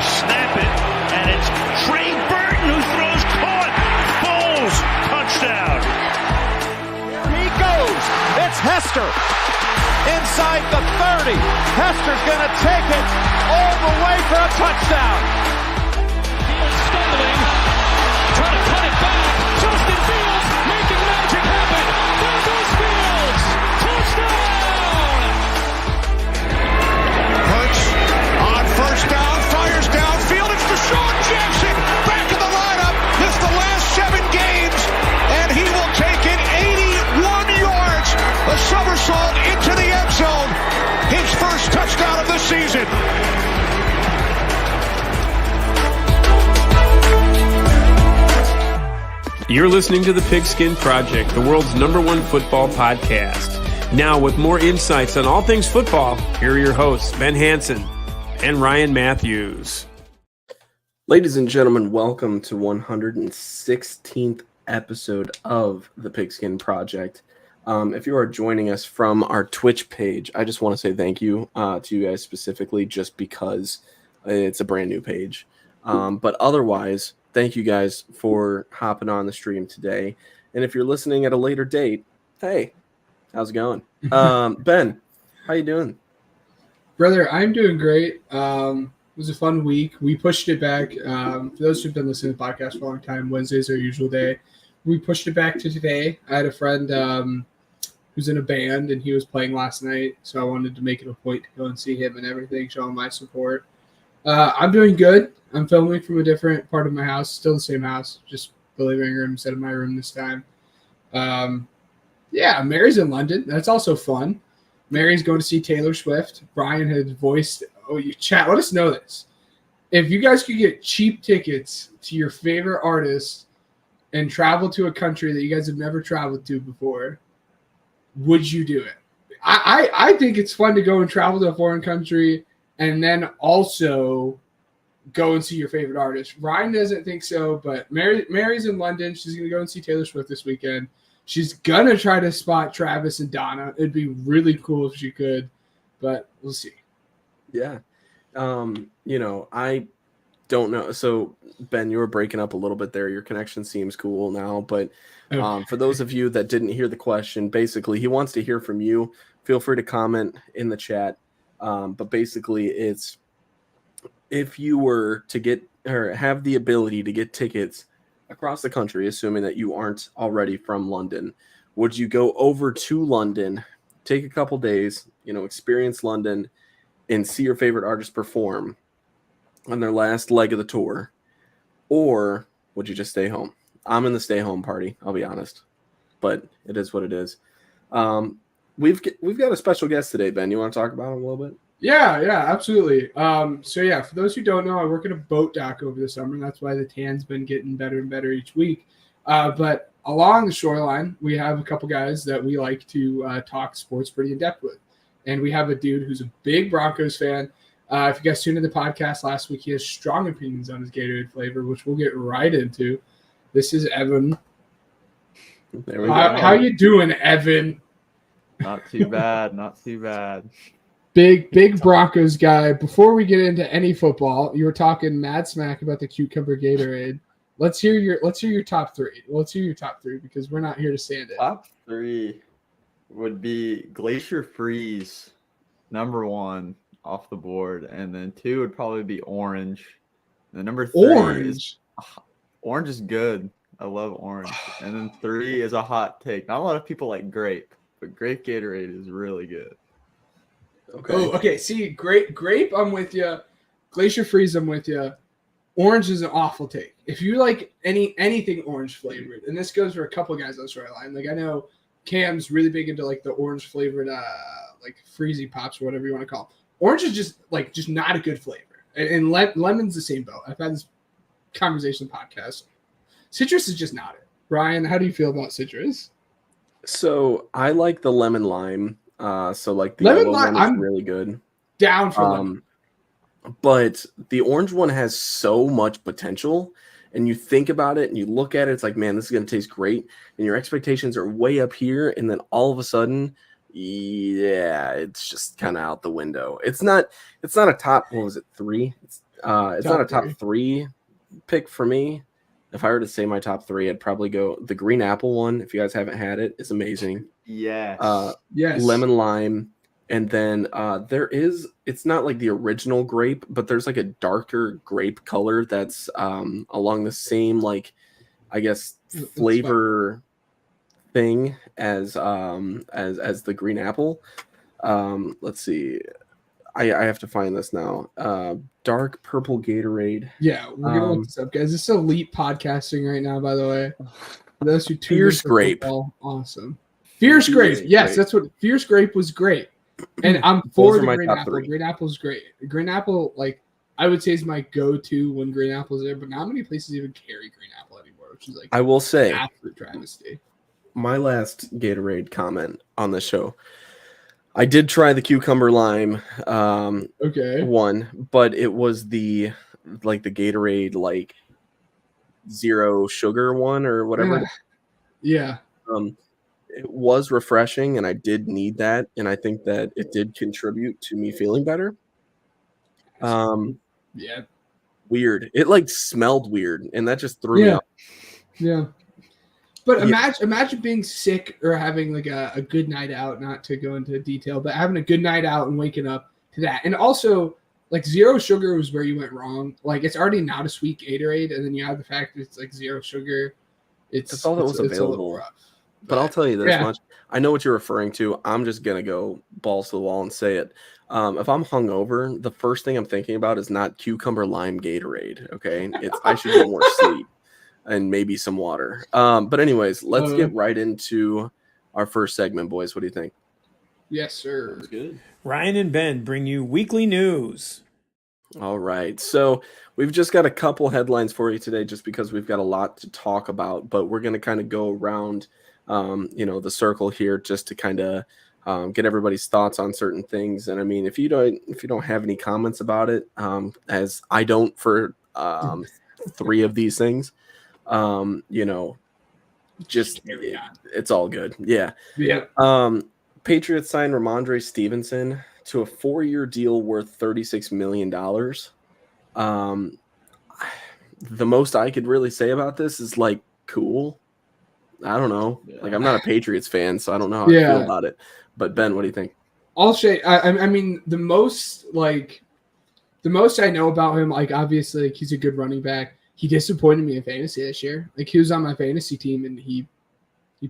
snap it, and it's Trey Burton who throws caught. Foles, touchdown. Here he goes. It's Hester. Inside the 30. Hester's going to take it all the way for a touchdown. Fields stumbling, trying to cut it back. Justin Fields making magic happen. There goes Fields. Touchdown! Hurts on first down, fires downfield. It's Deshaun Jackson back in the lineup. Missed the last 7 games, and he will take it 81 yards. A somersault into the end zone. His first touchdown of the season. You're listening to The Pigskin Project, the world's #1 football podcast. Now, with more insights on all things football, here are your hosts, Ben Hansen and Ryan Matthews. Ladies and gentlemen, welcome to 116th episode of The Pigskin Project. If you are joining us from our Twitch page, I just want to say thank you to you guys specifically, just because it's a brand new page. But otherwise, thank you guys for hopping on the stream today. And if you're listening at a later date, hey, how's it going? Ben, how you doing? Brother, I'm doing great. It was a fun week. We pushed it back. For those who've been listening to the podcast for a long time, Wednesday's our usual day. We pushed it back to today. I had a friend who's in a band, and he was playing last night, so I wanted to make it a point to go and see him and everything, show him my support. I'm doing good. I'm filming from a different part of my house, still the same house, just the living room instead of my room this time. Yeah, Mary's in London. That's also fun. Mary's going to see Taylor Swift. Brian had voiced, chat, let us know this. If you guys could get cheap tickets to your favorite artist and travel to a country that you guys have never traveled to before, would you do it? I think it's fun to go and travel to a foreign country and then also go and see your favorite artist. Ryan doesn't think so, but Mary's in London. She's going to go and see Taylor Swift this weekend. She's going to try to spot Travis and Donna. It'd be really cool if she could, but we'll see. Yeah. I don't know. So, Ben, you were breaking up a little bit there. Your connection seems cool now, but for those of you that didn't hear the question, basically he wants to hear from you. Feel free to comment in the chat. But basically it's, if you were to get or have the ability to get tickets across the country, assuming that you aren't already from London, would you go over to London, take a couple days, experience London and see your favorite artist perform on their last leg of the tour? Or would you just stay home? I'm in the stay home party, I'll be honest, but it is what it is. We've got a special guest today, Ben. You want to talk about him a little bit? Yeah, absolutely. For those who don't know, I work at a boat dock over the summer, and that's why the tan's been getting better and better each week. But along the shoreline, we have a couple guys that we like to talk sports pretty in depth with. And we have a dude who's a big Broncos fan. If you guys tuned into the podcast last week, he has strong opinions on his Gatorade flavor, which we'll get right into. This is Evan. There we go. How you doing, Evan? Not too bad. Big Broncos guy. Before we get into any football, you were talking mad smack about the cucumber Gatorade. Let's hear your top three. Let's hear your top three because we're not here to stand it. Top 3 would be Glacier Freeze, number 1 off the board, and then 2 would probably be Orange. And then number 3 Orange is good. I love orange. And then 3 is a hot take. Not a lot of people like grape, but grape Gatorade is really good. Okay. Oh, okay. See, grape, I'm with you. Glacier Freeze, I'm with you. Orange is an awful take. If you like anything orange flavored, and this goes for a couple guys on the storyline. Like I know Cam's really big into like the orange flavored, like freezy pops or whatever you want to call them. Orange is just not a good flavor, and lemon's the same boat. I've had this conversation podcast. Citrus is just not it. Ryan, how do you feel about citrus? So I like the lemon lime. So like the lemon yellow lime, one is I'm really good. Down for lemon. But the orange one has so much potential, and you think about it and you look at it, it's like, man, this is going to taste great, and your expectations are way up here, and then all of a sudden, yeah, it's just kind of out the window. It's not a top, what was it, 3? It's not a top three pick for me. If I were to say my top three, I'd probably go the green apple one. If you guys haven't had it, it's amazing. Yes. Yes. Lemon lime. And then it's not like the original grape, but there's like a darker grape color that's along the same, like, I guess, flavor thing as the green apple. Let's see. I have to find this now. Dark purple Gatorade. Yeah, we're gonna look this up, guys. This is elite podcasting right now, by the way. For those who Fierce grape. Football, awesome. Fierce grape. Yes, grape. That's what Fierce grape was great. And I'm for the green apple. Three. Green apple's great. Green apple, like, I would say is my go-to when green apple's there, but not many places even carry green apple anymore, which is like I will say absolute travesty. My last Gatorade comment on the show. I did try the cucumber lime one, but it was the Gatorade like zero sugar one or whatever. Yeah. It was refreshing and I did need that, and I think that it did contribute to me feeling better. Yeah. Weird. It like smelled weird, and that just threw me off. Yeah. But imagine being sick or having like a good night out, not to go into detail, but having a good night out and waking up to that. And also, like, zero sugar was where you went wrong. Like, it's already not a sweet Gatorade, and then you have the fact that it's like zero sugar. That's all that was available. But I'll tell you this much. I know what you're referring to. I'm just going to go balls to the wall and say it. If I'm hungover, the first thing I'm thinking about is not cucumber lime Gatorade, okay? I should get more sleep. And maybe some water. But anyways, let's get right into our first segment, boys. What do you think? Yes, sir. That's good. Ryan and Ben bring you weekly news. All right. So we've just got a couple headlines for you today just because we've got a lot to talk about. But we're going to kind of go around, the circle here just to kind of get everybody's thoughts on certain things. And I mean, if you don't have any comments about it, as I don't for three of these things, it's all good. Yeah. Patriots signed Ramondre Stevenson to a 4-year deal worth $36 million. The most I could really say about this is like, cool. I don't know. Yeah. Like, I'm not a Patriots fan, so I don't know how I feel about it. But Ben, what do you think? I'll say, I mean, the most I know about him, like, obviously, like, he's a good running back. He disappointed me in fantasy this year. Like, he was on my fantasy team, and he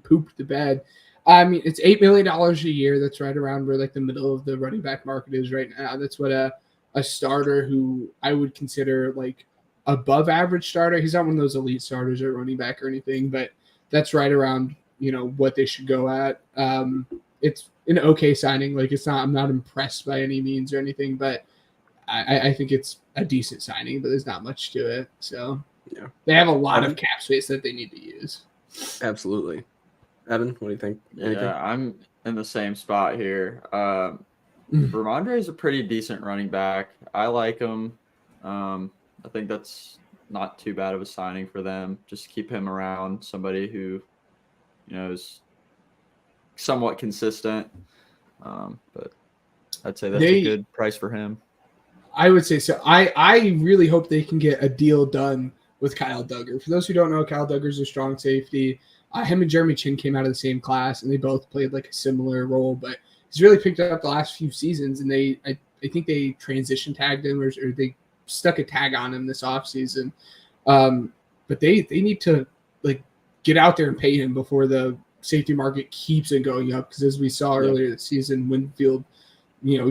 pooped the bed. I mean, it's $8 million a year. That's right around where, like, the middle of the running back market is right now. That's what a starter who I would consider, like, above average starter. He's not one of those elite starters at running back or anything, but that's right around, what they should go at. It's an okay signing. Like, I'm not impressed by any means or anything, but I think it's a decent signing, but there's not much to it. So yeah, they have a lot of cap space that they need to use. Absolutely. Evan, what do you think? Anything? Yeah, I'm in the same spot here. Ramondre is a pretty decent running back. I like him. I think that's not too bad of a signing for them. Just keep him around, somebody who, is somewhat consistent. But I'd say that's a good price for him. I would say so. I really hope they can get a deal done with Kyle Duggar. For those who don't know, Kyle Duggar's a strong safety. Him and Jeremy Chin came out of the same class, and they both played like a similar role. But he's really picked up the last few seasons, and I think they transition tagged him or they stuck a tag on him this offseason. But they need to like get out there and pay him before the safety market keeps it going up. Because as we saw earlier this season, Winfield,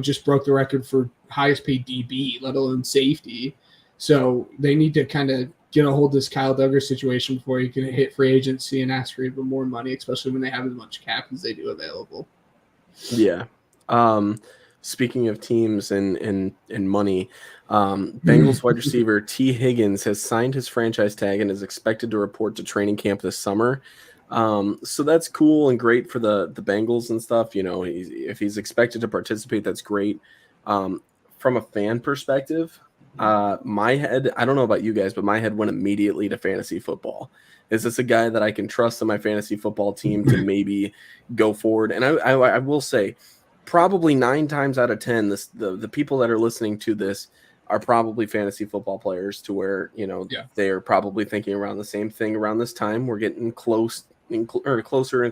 just broke the record for highest paid DB, let alone safety. So they need to kind of get a hold of this Kyle Duggar situation before you can hit free agency and ask for even more money, especially when they have as much cap as they do available. Yeah. Speaking of teams and money, Bengals wide receiver T. Higgins has signed his franchise tag and is expected to report to training camp this summer. So that's cool and great for the Bengals and stuff. If he's expected to participate, that's great. From a fan perspective, my head, I don't know about you guys, but my head went immediately to fantasy football. Is this a guy that I can trust in my fantasy football team to maybe go forward? And I will say, probably 9 times out of 10, the people that are listening to this are probably fantasy football players to where, they are probably thinking around the same thing around this time. We're getting closer and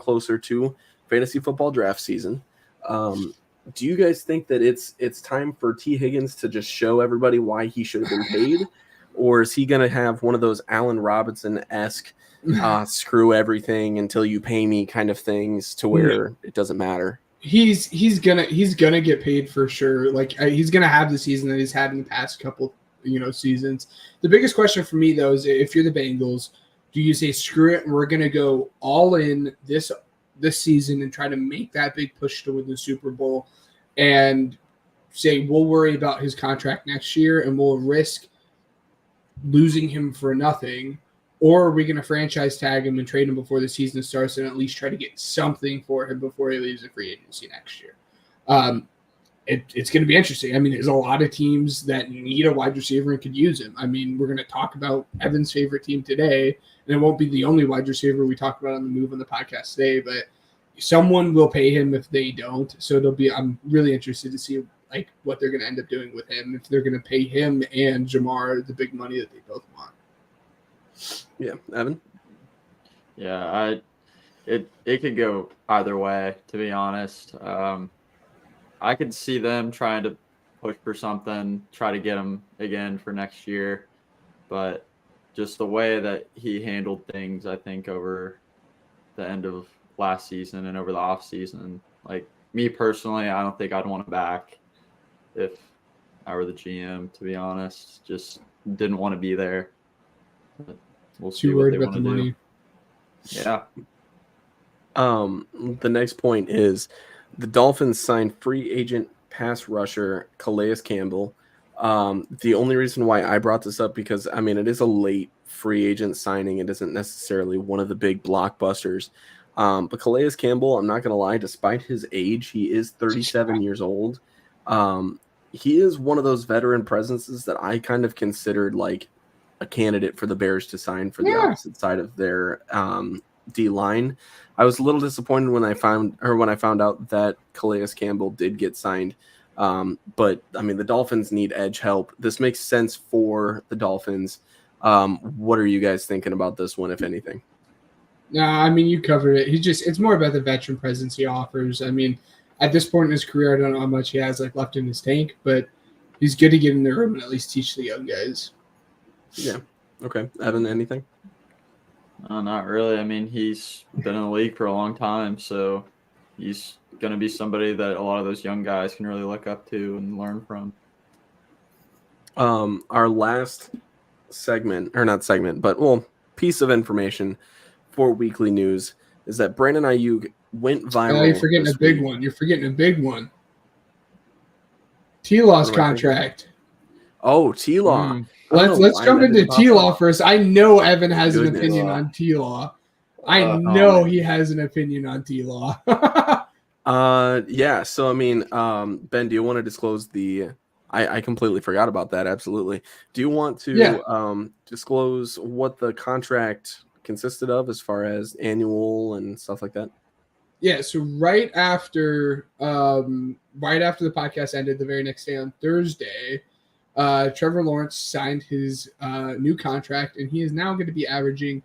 closer to fantasy football draft season. Do you guys think that it's time for T. Higgins to just show everybody why he should have been paid? Or is he going to have one of those Allen Robinson-esque screw everything until you pay me kind of things to where it doesn't matter? He's gonna get paid for sure. Like he's gonna have the season that he's had in the past couple seasons. The biggest question for me though is if you're the Bengals, do you say screw it and we're gonna go all in this season and try to make that big push to win the Super Bowl, and say we'll worry about his contract next year and we'll risk losing him for nothing? Or are we going to franchise tag him and trade him before the season starts and at least try to get something for him before he leaves the free agency next year? It's going to be interesting. I mean, there's a lot of teams that need a wide receiver and could use him. I mean, we're going to talk about Evan's favorite team today, and it won't be the only wide receiver we talk about on the move on the podcast today, but someone will pay him if they don't. So I'm really interested to see like what they're going to end up doing with him, if they're going to pay him and Jamar the big money that they both want. Yeah, Evan? Yeah, it could go either way, to be honest. I could see them trying to push for something, try to get him again for next year. But just the way that he handled things, I think, over the end of last season and over the off season, like me personally, I don't think I'd want him back if I were the GM, to be honest. Just didn't want to be there. But we'll see Too what worried they about want the to do. money. Yeah. The next point is the Dolphins signed free agent pass rusher Calais Campbell. The only reason why I brought this up because, I mean, it is a late free agent signing. It isn't necessarily one of the big blockbusters. But Calais Campbell, I'm not going to lie, despite his age, he is 37 years old. He is one of those veteran presences that I kind of considered like a candidate for the Bears to sign for the opposite side of their D line. I was a little disappointed when I found out that Calais Campbell did get signed. But I mean, the Dolphins need edge help. This makes sense for the Dolphins. What are you guys thinking about this one, if anything? Nah, I mean, you covered it. It's more about the veteran presence he offers. I mean, at this point in his career, I don't know how much he has like left in his tank, but he's good to get in the room and at least teach the young guys. Yeah. Okay. Evan, anything? Not really. I mean, he's been in the league for a long time, so he's going to be somebody that a lot of those young guys can really look up to and learn from. Our last segment, or not segment, but piece of information for weekly news is that Brandon Aiyuk went viral. Oh, you're forgetting a big one. You're forgetting a big one. T-Law's contract. Oh, T-Law. Let's jump into T-Law first. I know Evan has an opinion on T-Law. I know he has an opinion on T-Law. Yeah. So I mean, Ben, do you want to disclose the? I completely forgot about that. Absolutely. Do you want to disclose what the contract consisted of as far as annual and stuff like that? Yeah. So right after the podcast ended, the very next day on Thursday, Trevor Lawrence signed his new contract, and he is now going to be averaging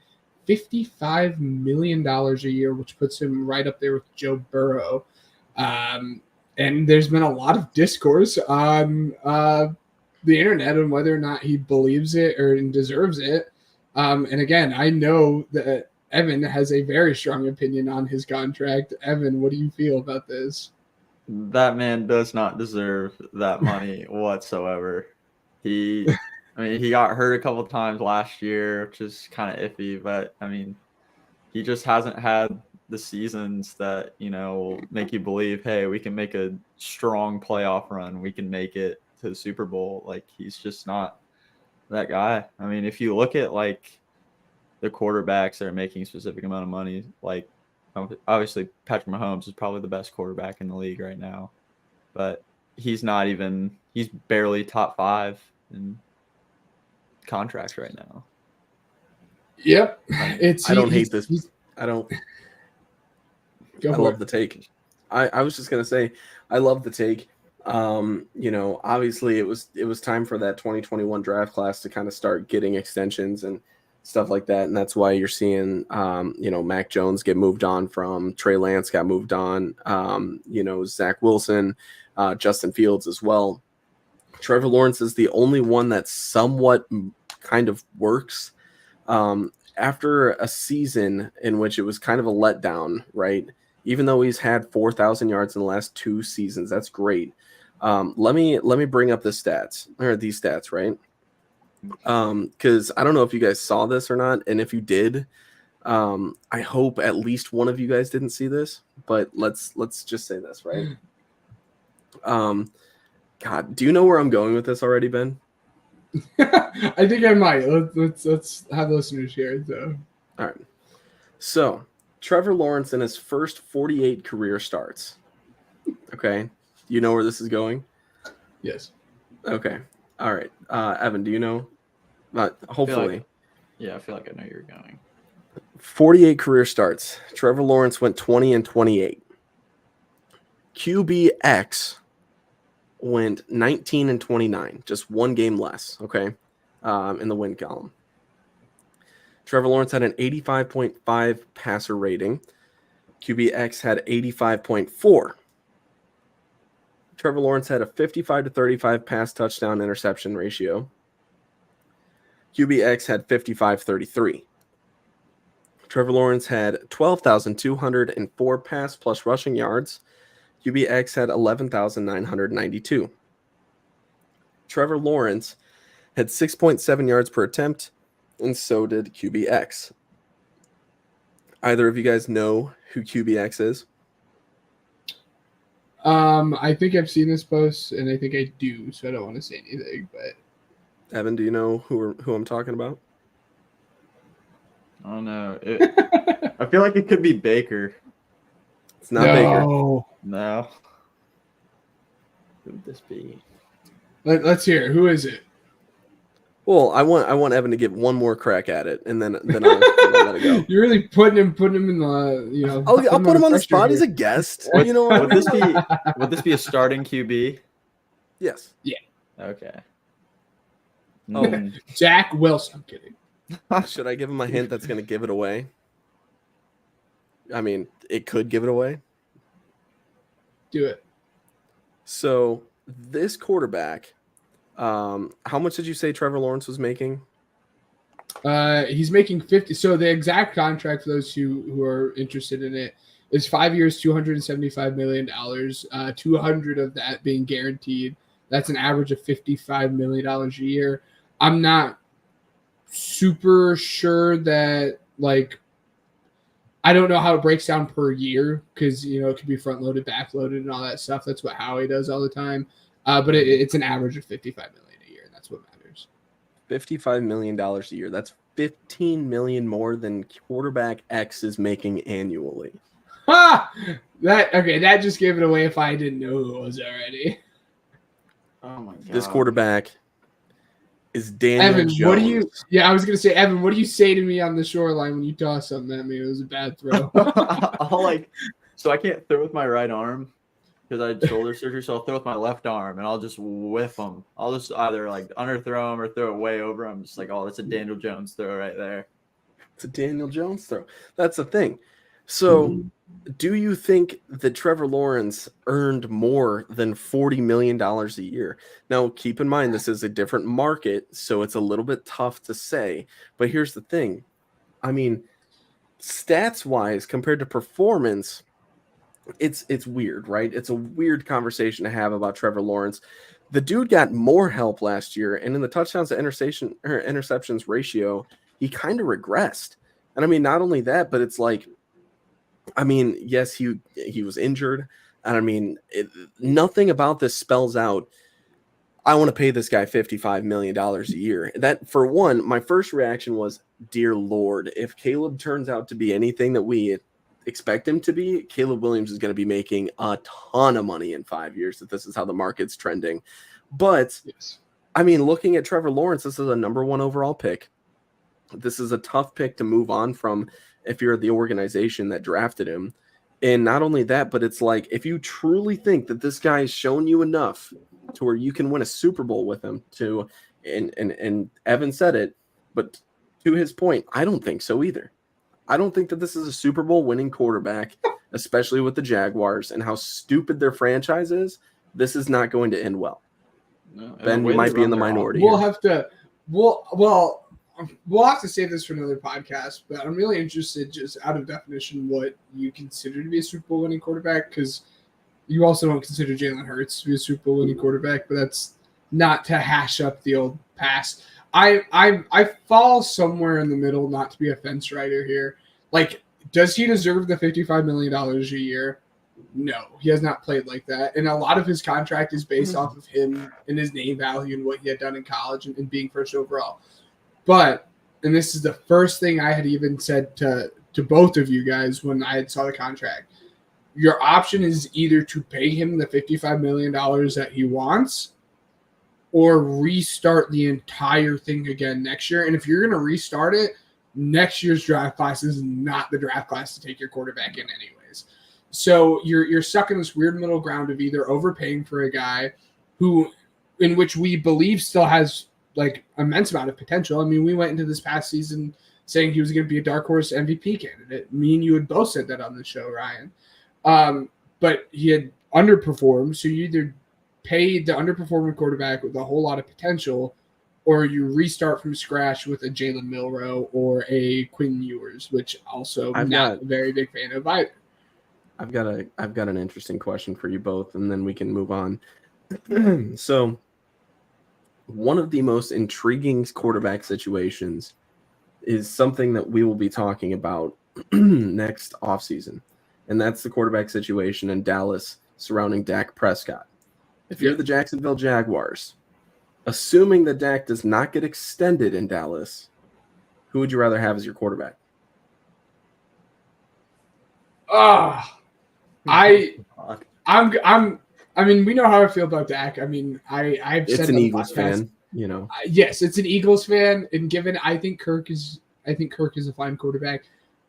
$55 million a year, which puts him right up there with Joe Burrow. And there's been a lot of discourse on the internet on whether or not he believes it or deserves it. And again, I know that Evan has a very strong opinion on his contract. Evan, what do you feel about this? That man does not deserve that money whatsoever. He got hurt a couple times last year, which is kind of iffy, but I mean, he just hasn't had the seasons that, will make you believe, hey, we can make a strong playoff run. We can make it to the Super Bowl. Like, he's just not that guy. I mean, if you look at like the quarterbacks that are making a specific amount of money, like obviously Patrick Mahomes is probably the best quarterback in the league right now, but he's barely top 5 in contracts right now. Yep. I don't hate this. I don't. I love the take. I was just going to say, I love the take. Obviously it was time for that 2021 draft class to kind of start getting extensions and stuff like that. And that's why you're seeing, Mac Jones get moved on from, Trey Lance got moved on, Zach Wilson, Justin Fields as well. Trevor Lawrence is the only one that somewhat kind of works. After a season in which it was kind of a letdown, right? Even though he's had 4,000 yards in the last 2 seasons, that's great. Let me bring up these stats, right? Because I don't know if you guys saw this or not, and if you did, I hope at least one of you guys didn't see this. But let's just say this, right? God, do you know where I'm going with this already, Ben? I think I might. Let's have listeners here. So. All right. So Trevor Lawrence in his first 48 career starts. Okay. You know where this is going? Yes. Okay. All right. Evan, do you know? Hopefully. I feel like I know you're going. 48 career starts. Trevor Lawrence went 20-28. QBX went 19-29, just 1 game less, okay, in the win column. Trevor Lawrence had an 85.5 passer rating. QBX had 85.4. Trevor Lawrence had a 55-35 pass touchdown interception ratio. QBX had 55-33. Trevor Lawrence had 12,204 pass plus rushing yards. QBX had 11,992. Trevor Lawrence had 6.7 yards per attempt, and so did QBX. Either of you guys know who QBX is? I think I've seen this post, and I think I do, so I don't want to say anything. But Evan, do you know who I'm talking about? I don't know. I feel like it could be Baker. It's not Baker. No. Who would this be? Let's hear it. Who is it? Well, I want Evan to get one more crack at it, and then I'll let it go. You're really putting him in the I'll put him on the spot. He's a guest. You know what? Would this be a starting QB? Yes. Yeah. Okay. Jack Wilson. I'm kidding. Should I give him a hint that's going to give it away? I mean, it could give it away. Do it. So this quarterback, how much did you say Trevor Lawrence was making? He's making 50. So the exact contract for those who are interested in it is 5 years, $275 million. 200 of that being guaranteed. That's an average of $55 million a year. I'm not super sure that, I don't know how it breaks down per year because, it could be front loaded, back loaded, and all that stuff. That's what Howie does all the time. But it's an average of $55 million a year, and that's what matters. $55 million a year. That's $15 million more than quarterback X is making annually. Ha! That just gave it away if I didn't know who it was already. Oh my god. This quarterback is Daniel Evan, Jones. what do you? Yeah, I was gonna say, Evan, what do you say to me on the shoreline when you toss something at me? It was a bad throw. So I can't throw with my right arm because I had shoulder surgery. So I'll throw with my left arm and I'll just whiff them. I'll just either underthrow them or throw it way over. I'm just like, oh, that's a Daniel Jones throw right there. It's a Daniel Jones throw. That's the thing. So, do you think that Trevor Lawrence earned more than $40 million a year? Now, keep in mind, this is a different market, so it's a little bit tough to say. But here's the thing. I mean, stats-wise, compared to performance, it's weird, right? It's a weird conversation to have about Trevor Lawrence. The dude got more help last year, and in the touchdowns to interceptions ratio, he kind of regressed. And I mean, not only that, but it's like, I mean, yes, he was injured. And I mean, nothing about this spells out, I want to pay this guy $55 million a year. That, for one, my first reaction was, dear Lord, if Caleb turns out to be anything that we expect him to be, Caleb Williams is going to be making a ton of money in 5 years if this is how the market's trending. But, yes. I mean, looking at Trevor Lawrence, this is a number 1 overall pick. This is a tough pick to move on from if you're the organization that drafted him. And not only that, but it's like, if you truly think that this guy has shown you enough to where you can win a Super Bowl with him, and Evan said it, but to his point, I don't think so either. I don't think that this is a Super Bowl winning quarterback, especially with the Jaguars and how stupid their franchise is. This is not going to end well. No, Ben, you might be in the minority. We'll have to we'll have to save this for another podcast, but I'm really interested, just out of definition, what you consider to be a Super Bowl winning quarterback, because you also don't consider Jalen Hurts to be a Super Bowl winning quarterback, but that's not to hash up the old past. I fall somewhere in the middle, not to be a fence rider here. Like, does he deserve the $55 million a year? No, he has not played like that. And a lot of his contract is based off of him and his name value and what he had done in college and being first overall. But, and this is the first thing I had even said to both of you guys when I saw the contract, your option is either to pay him the $55 million that he wants or restart the entire thing again next year. And if you're going to restart it, next year's draft class is not the draft class to take your quarterback in anyways. So you're stuck in this weird middle ground of either overpaying for a guy who, in which we believe still has like immense amount of potential. I mean, we went into this past season saying he was going to be a dark horse MVP candidate. Me and you had both said that on the show, Ryan. But he had underperformed. So you either pay the underperforming quarterback with a whole lot of potential, or you restart from scratch with a Jalen Milroe or a Quinn Ewers, which also I'm not a very big fan of either. I've got an interesting question for you both, and then we can move on. So, one of the most intriguing quarterback situations is something that we will be talking about next offseason, and that's the quarterback situation in Dallas surrounding Dak Prescott. If you're the Jacksonville Jaguars, assuming that Dak does not get extended in Dallas, who would you rather have as your quarterback? I mean, we know how I feel about Dak. I mean, I've said it's an Eagles fan, you know. Yes, it's an Eagles fan, and given I think Kirk is a fine quarterback.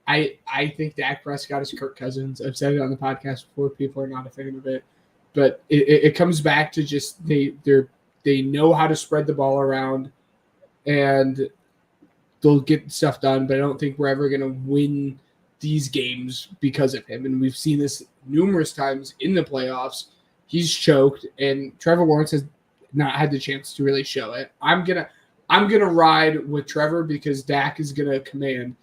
I think Dak Prescott is Kirk Cousins. I've said it on the podcast before. People are not a fan of it, but it comes back to just they know how to spread the ball around, and they'll get stuff done. But I don't think we're ever going to win these games because of him. And we've seen this numerous times in the playoffs. He's choked, and Trevor Lawrence has not had the chance to really show it. I'm gonna ride with Trevor because Dak is gonna command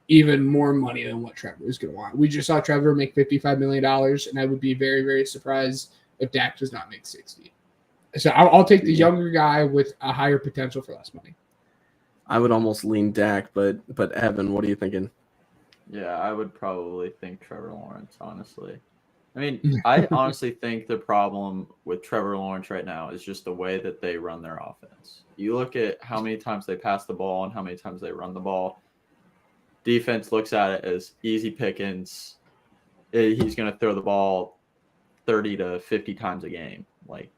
even more money than what Trevor is gonna want. We just saw Trevor make $55 million, and I would be very, very surprised if Dak does not make 60. So I'll take the younger guy with a higher potential for less money. I would almost lean Dak, but Evan, what are you thinking? Yeah, I would probably think Trevor Lawrence, honestly. I mean, I honestly think the problem with Trevor Lawrence right now is just the way that they run their offense. You look at how many times they pass the ball and how many times they run the ball. Defense looks at it as easy pickings. He's going to throw the ball 30 to 50 times a game. Like,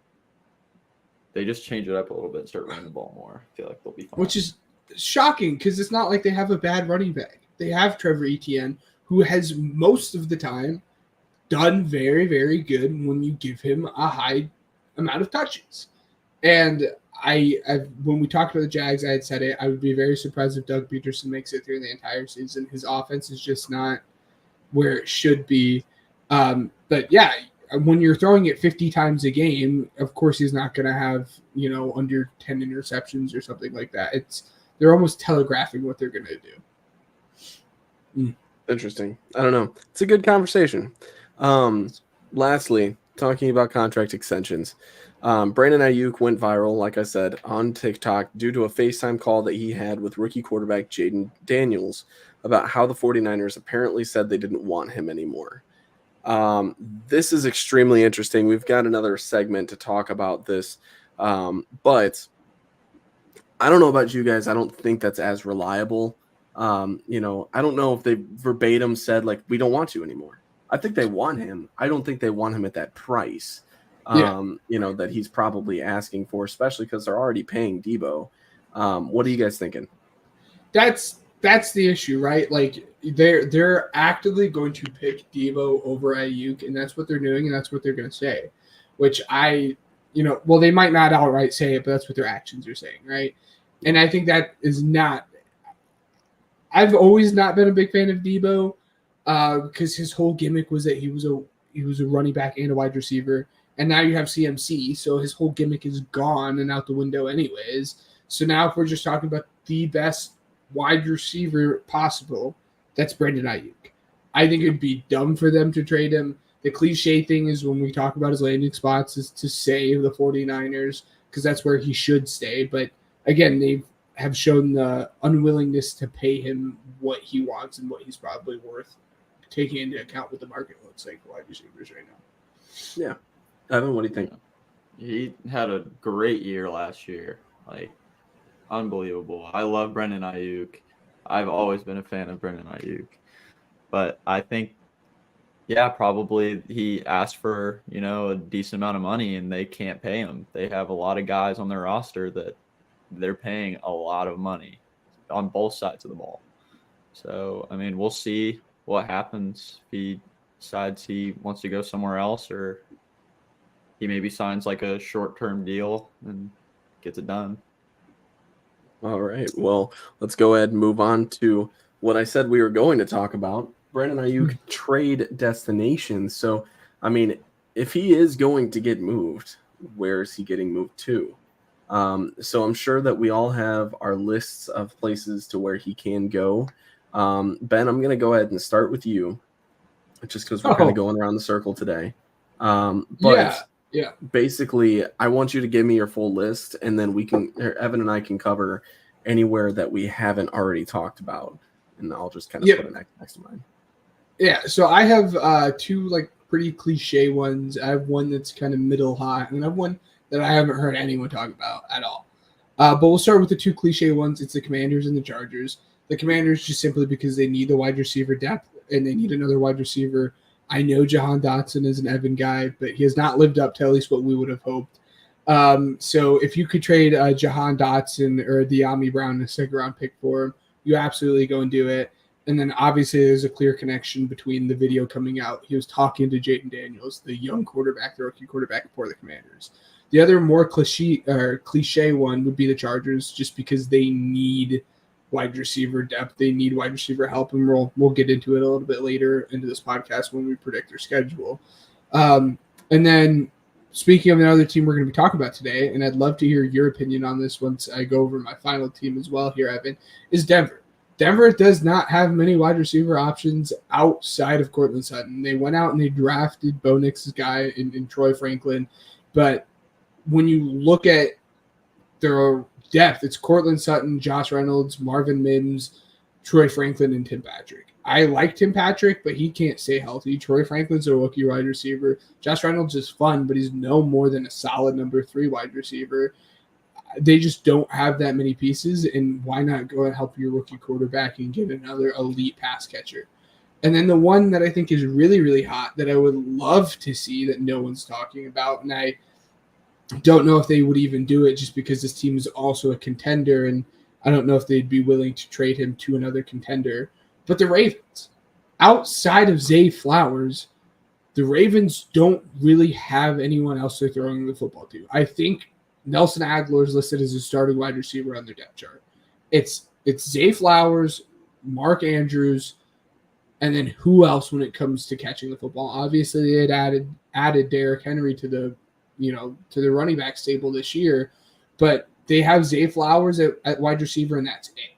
they just change it up a little bit and start running the ball more. I feel like they'll be fine. Which is shocking because it's not like they have a bad running back. They have Trevor Etienne, who has most of the time done very, very good when you give him a high amount of touches. And when we talked about the Jags, I had said it. I would be very surprised if Doug Peterson makes it through the entire season. His offense is just not where it should be. But yeah, when you're throwing it 50 times a game, of course he's not going to have, under 10 interceptions or something like that. They're almost telegraphing what they're going to do. Interesting. I don't know. It's a good conversation. Lastly, talking about contract extensions. Brandon Aiyuk went viral, like I said, on TikTok due to a FaceTime call that he had with rookie quarterback Jaden Daniels about how the 49ers apparently said they didn't want him anymore. This is extremely interesting. We've got another segment to talk about this, but I don't know about you guys. I don't think that's as reliable. I don't know if they verbatim said, like, we don't want you anymore. I think they want him. I don't think they want him at that price, that he's probably asking for, especially because they're already paying Debo. What are you guys thinking? That's that's the issue, right? Like they're actively going to pick Deebo over Aiyuk, and that's what they're doing, and that's what they're going to say. Which well, they might not outright say it, but that's what their actions are saying, right? And I think that is not. I've always not been a big fan of Deebo because his whole gimmick was that he was a running back and a wide receiver, and now you have CMC, so his whole gimmick is gone and out the window anyways. So now if we're just talking about the best wide receiver possible, that's Brandon Aiyuk. I think it'd be dumb for them to trade him. The cliche thing is when we talk about his landing spots is to save the 49ers because that's where he should stay. But again, they have shown the unwillingness to pay him what he wants and what he's probably worth, taking into account what the market looks like for wide receivers right now. Yeah. Evan, what do you think? He had a great year last year. Like, unbelievable. I love Brandon Aiyuk. I've always been a fan of Brandon Aiyuk. But I think, yeah, probably he asked for, a decent amount of money and they can't pay him. They have a lot of guys on their roster that they're paying a lot of money on both sides of the ball. So, I mean, we'll see what happens if he decides he wants to go somewhere else or he maybe signs like a short-term deal and gets it done. All right. Well, let's go ahead and move on to what I said we were going to talk about. Brandon Aiyuk trade destination. So, I mean, if he is going to get moved, where is he getting moved to? So I'm sure that we all have our lists of places to where he can go. Ben, I'm going to go ahead and start with you, just because we're kind of going around the circle today. But yeah. Basically, I want you to give me your full list, and then Evan and I can cover anywhere that we haven't already talked about, and I'll just kind of put it next to mine. Yeah, so I have two like pretty cliche ones. I have one that's kind of middle high, and I have one that I haven't heard anyone talk about at all. But we'll start with the two cliche ones. It's the Commanders and the Chargers. The Commanders just simply because they need the wide receiver depth, and they need another wide receiver. I know Jahan Dotson is an Evan guy, but he has not lived up to at least what we would have hoped. So if you could trade Jahan Dotson or De'Ami Brown, a second-round pick for him, you absolutely go and do it. And then obviously there's a clear connection between the video coming out. He was talking to Jayden Daniels, the young quarterback, the rookie quarterback for the Commanders. The other more cliche one would be the Chargers, just because they need wide receiver depth. They need wide receiver help, and we'll get into it a little bit later into this podcast when we predict their schedule. And then speaking of another team we're going to be talking about today, and I'd love to hear your opinion on this once I go over my final team as well here, Evan, is Denver. Denver does not have many wide receiver options outside of Courtland Sutton. They went out and they drafted Bo Nix's guy in Troy Franklin, but when you look at their depth, it's Courtland Sutton, Josh Reynolds, Marvin Mims, Troy Franklin, and Tim Patrick. I like Tim Patrick, but he can't stay healthy. Troy Franklin's a rookie wide receiver. Josh Reynolds is fun, but he's no more than a solid number 3 wide receiver. They just don't have that many pieces, and why not go and help your rookie quarterback and get another elite pass catcher? And then the one that I think is really, really hot that I would love to see that no one's talking about, and I don't know if they would even do it just because this team is also a contender, and I don't know if they'd be willing to trade him to another contender. But the Ravens, outside of Zay Flowers, the Ravens don't really have anyone else they're throwing the football to. I think Nelson Aguilar is listed as a starting wide receiver on their depth chart. It's Zay Flowers, Mark Andrews, and then who else when it comes to catching the football? Obviously, they had added Derrick Henry to the running back stable this year, but they have Zay Flowers at wide receiver, and that's it.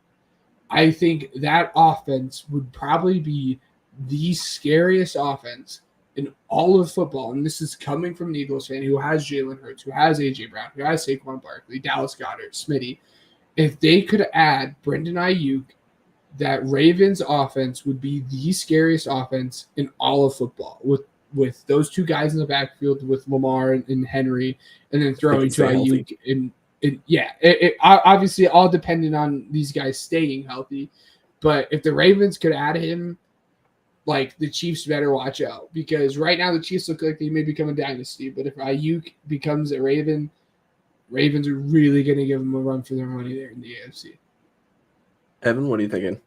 I think that offense would probably be the scariest offense in all of football, and this is coming from an Eagles fan who has Jalen Hurts, who has A.J. Brown, who has Saquon Barkley, Dallas Goedert, Smitty. If they could add Brandon Aiyuk, that Ravens offense would be the scariest offense in all of football with those two guys in the backfield with Lamar and Henry, and then throwing to Aiyuk. It obviously all dependent on these guys staying healthy. But if the Ravens could add him, like, the Chiefs better watch out, because right now the Chiefs look like they may become a dynasty. But if Aiyuk becomes a Raven, Ravens are really going to give them a run for their money there in the AFC. Evan, what are you thinking?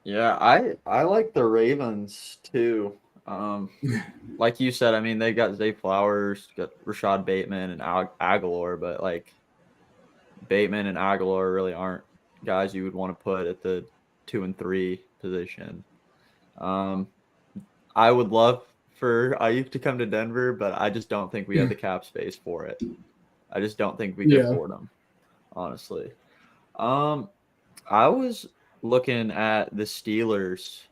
Yeah, I like the Ravens too. Like you said, I mean, they got Zay Flowers, got Rashad Bateman and Aguilar, but like Bateman and Aguilar really aren't guys you would want to put at the 2 and 3 position. I would love for Aiyuk to come to Denver, but I just don't think we have the cap space for it. I just don't think we can afford him, honestly. I was looking at the Steelers.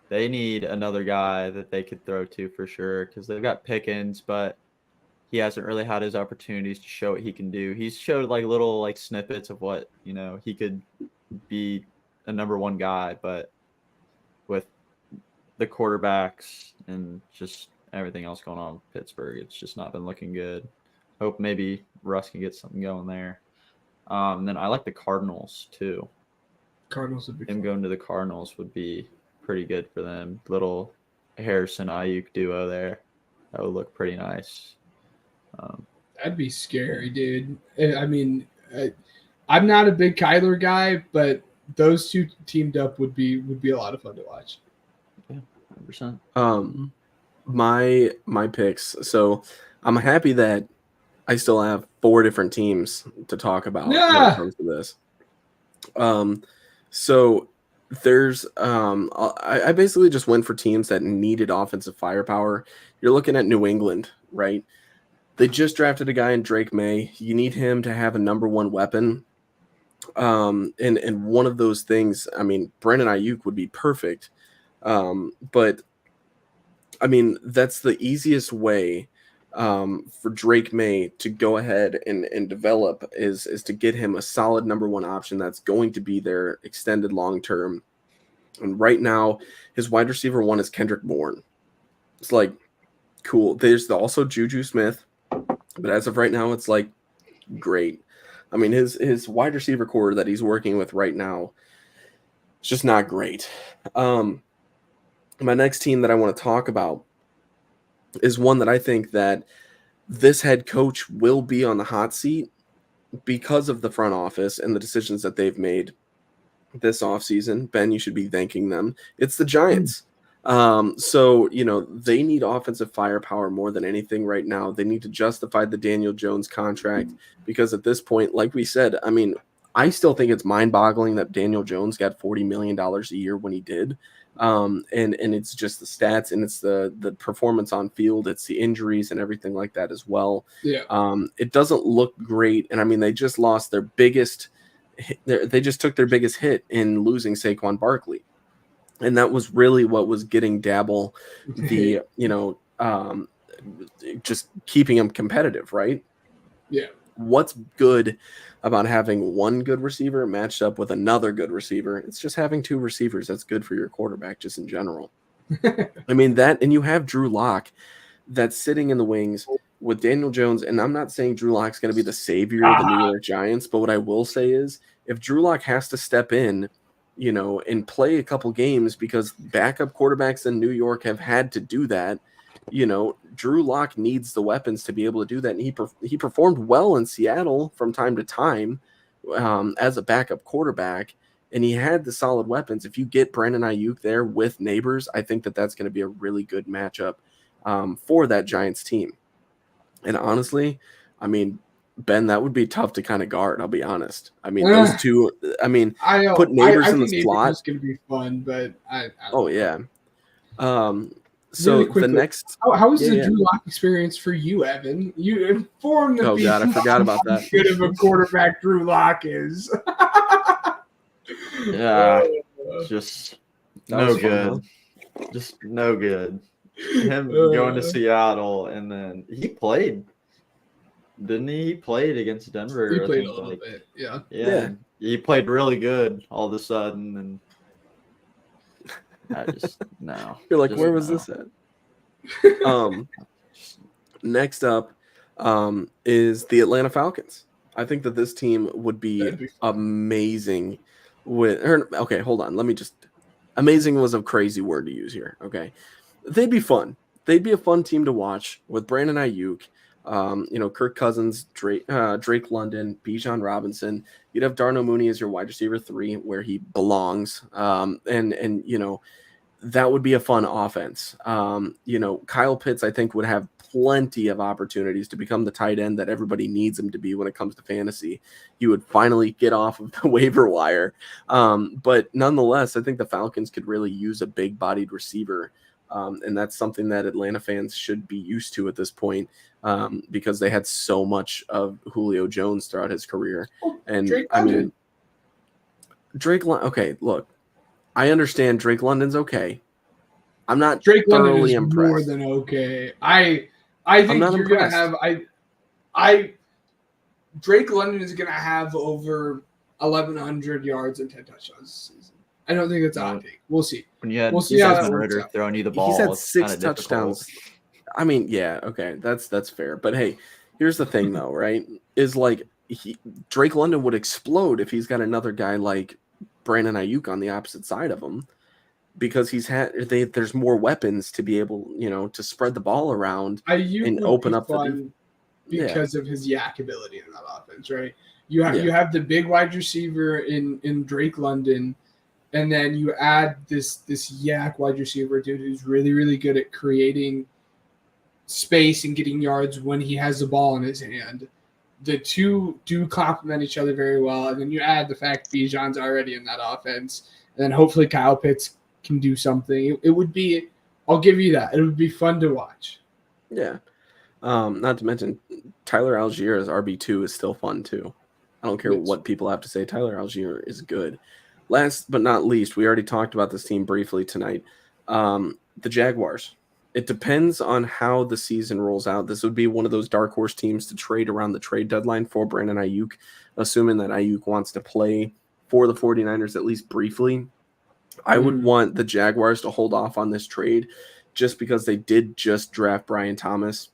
They need another guy that they could throw to for sure because they've got Pickens, but he hasn't really had his opportunities to show what he can do. He's showed like little like snippets of what, he could be a number one guy, but with the quarterbacks and just everything else going on with Pittsburgh, it's just not been looking good. Hope maybe Russ can get something going there. And then I like the Cardinals too. Cardinals would be Him going to the Cardinals would be pretty good for them. Little Harrison Aiyuk duo there. That would look pretty nice. That'd be scary, dude. I mean, I'm not a big Kyler guy, but those two teamed up would be a lot of fun to watch. Yeah, 100%. My picks. So I'm happy that I still have 4 different teams to talk about when it comes to this. So there's I basically just went for teams that needed offensive firepower. You're looking at New England, right? They just drafted a guy in Drake May. You need him to have a number one weapon. And one of those things, I mean, Brandon Aiyuk would be perfect. But I mean, that's the easiest way for Drake May to go ahead and develop is to get him a solid number one option that's going to be there extended long term. And right now, his wide receiver 1 is Kendrick Bourne. It's like, cool. There's also Juju Smith, but as of right now, it's like great. I mean, his wide receiver core that he's working with right now is just not great. My next team that I want to talk about is one that I think that this head coach will be on the hot seat because of the front office and the decisions that they've made this offseason. Ben, you should be thanking them. It's the Giants. So, they need offensive firepower more than anything right now. They need to justify the Daniel Jones contract because at this point, like we said, I mean, I still think it's mind-boggling that Daniel Jones got $40 million a year when he did. And it's just the stats and it's the performance on field. It's the injuries and everything like that as well. Yeah. It doesn't look great. And I mean, they just lost their biggest they just took their biggest hit in losing Saquon Barkley. And that was really what was getting Dabble the, just keeping him competitive, right? Yeah. What's good about having one good receiver matched up with another good receiver? It's just having 2 receivers that's good for your quarterback just in general. I mean, that, and you have Drew Lock that's sitting in the wings with Daniel Jones, and I'm not saying Drew Lock's going to be the savior of the New York Giants, but what I will say is if Drew Lock has to step in, and play a couple games because backup quarterbacks in New York have had to do that, Drew Lock needs the weapons to be able to do that. And he performed well in Seattle from time to time as a backup quarterback, and he had the solid weapons. If you get Brandon Aiyuk there with Neighbors, I think that that's going to be a really good matchup for that Giants team. And honestly, I mean, Ben, that would be tough to kind of guard. I'll be honest. I mean, those two. I mean, put Neighbors in the slot. It's going to be fun, but yeah. So really quickly, the next. How was the Drew Lock experience for you, Evan? You informed the people. God, I forgot about that. How good of a quarterback Drew Lock is. Yeah, just no good. Just no good. Him going to Seattle, and then he played. Didn't he? He played against Denver. He played a little bit, yeah. He played really good all of a sudden, and I just no. You're like, where was this at? Next up is the Atlanta Falcons. I think that this team would be amazing okay, hold on. Amazing was a crazy word to use here. Okay. They'd be fun. They'd be a fun team to watch with Brandon Aiyuk. Kirk Cousins, Drake London, Bijan Robinson. You'd have Darnell Mooney as your wide receiver 3, where he belongs. That would be a fun offense. Kyle Pitts, I think, would have plenty of opportunities to become the tight end that everybody needs him to be when it comes to fantasy. He would finally get off of the waiver wire. But nonetheless, I think the Falcons could really use a big-bodied receiver. And that's something that Atlanta fans should be used to at this point, because they had so much of Julio Jones throughout his career. And Drake London. Okay, look, I understand Drake London's okay. I'm not Drake London is impressed. more than okay. I think you're gonna have Drake London is gonna have over 1,100 yards and 10 touchdowns this season. I don't think that's a hot take. We'll see. We'll see how that works Ritter out. throwing you the ball. He's had it's 6 kinda touchdowns. difficult. I mean, yeah, okay, that's fair. But hey, here's the thing, though, right? Is like Drake London would explode if he's got another guy like Brandon Aiyuk on the opposite side of him, because there's more weapons to be able, to spread the ball around Aiyuk and would open be up fun because of his yak ability in that offense, right? You have the big wide receiver in Drake London, and then you add this yak wide receiver dude who's really, really good at creating space and getting yards when he has the ball in his hand. The two do complement each other very well, and then you add the fact Bijan's already in that offense, and then hopefully Kyle Pitts can do something. It would be, I'll give you that. It would be fun to watch. Yeah. Not to mention Tyler Algier as RB2 is still fun too. I don't care what people have to say. Tyler Algier is good. Last but not least, we already talked about this team briefly tonight. The Jaguars. It depends on how the season rolls out. This would be one of those dark horse teams to trade around the trade deadline for Brandon Aiyuk, assuming that Aiyuk wants to play for the 49ers at least briefly. I would want the Jaguars to hold off on this trade just because they did just draft Brian Thomas.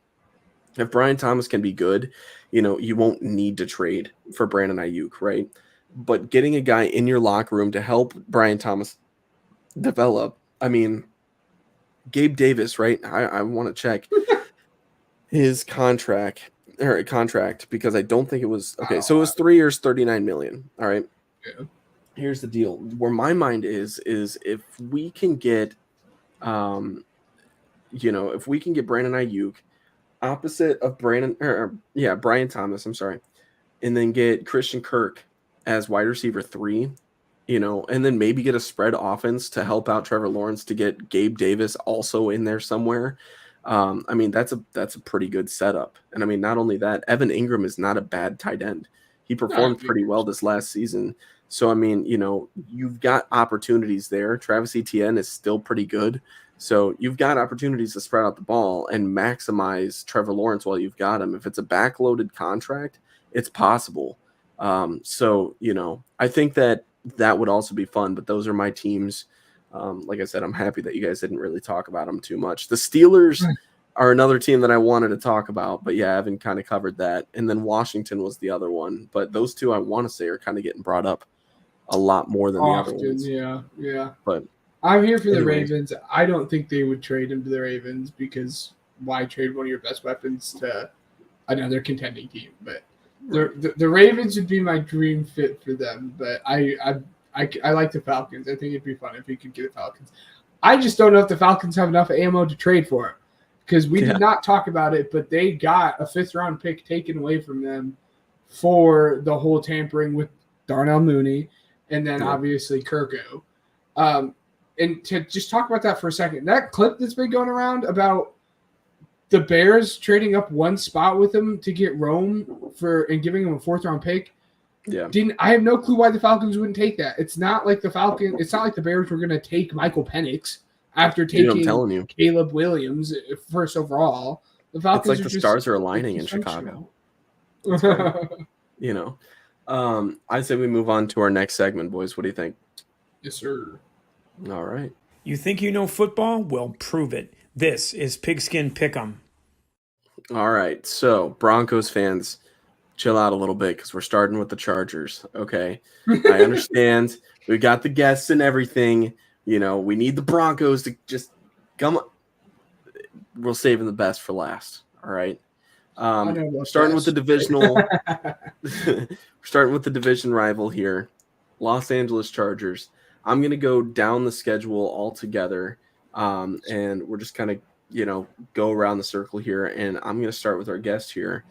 If Brian Thomas can be good, you won't need to trade for Brandon Aiyuk, right? But getting a guy in your locker room to help Brian Thomas develop, I mean, Gabe Davis, right? I want to check his contract because I don't think it was okay. So it was 3 years, $39 million. All right. Yeah. Here's the deal. Where my mind is if we can get, if we can get Brandon Aiyuk opposite of Brian Thomas, I'm sorry, and then get Christian Kirk as wide receiver 3. And then maybe get a spread offense to help out Trevor Lawrence to get Gabe Davis also in there somewhere. I mean, that's a pretty good setup. And I mean, not only that, Evan Ingram is not a bad tight end. He performed pretty well this last season. So, I mean, you've got opportunities there. Travis Etienne is still pretty good. So you've got opportunities to spread out the ball and maximize Trevor Lawrence while you've got him. If it's a backloaded contract, it's possible. I think that would also be fun, but those are my teams. Like I said, I'm happy that you guys didn't really talk about them too much. The Steelers are another team that I wanted to talk about, but yeah, Evan kind of covered that. And then Washington was the other one, but those two I want to say are kind of getting brought up a lot more than the other ones. Yeah. But I'm here for the Ravens. I don't think they would trade him to the Ravens because why trade one of your best weapons to another contending team? But the Ravens would be my dream fit for them, but I like the Falcons. I think it'd be fun if we could get the Falcons. I just don't know if the Falcons have enough ammo to trade for it because we did not talk about it, but they got a 5th-round pick taken away from them for the whole tampering with Darnell Mooney and then obviously Kirko. And to just talk about that for a second, that clip that's been going around about the Bears trading up one spot with him to get Rome and giving him a 4th-round pick. Yeah. I have no clue why the Falcons wouldn't take that. It's not like the Bears were going to take Michael Penix after taking Caleb Williams first overall. The Falcons it's like the stars are aligning in Chicago. I say we move on to our next segment, boys. What do you think? Yes, sir. All right. You think you know football? Well, prove it. This is Pigskin Pick'em. All right. So, Broncos fans, chill out a little bit because we're starting with the Chargers. Okay. I understand. We got the guests and everything. We need the Broncos to just come. We're saving the best for last. All right. Starting with the divisional, starting with the division rival here, Los Angeles Chargers. I'm going to go down the schedule altogether, and we're just kind of, go around the circle here, and I'm going to start with our guest here.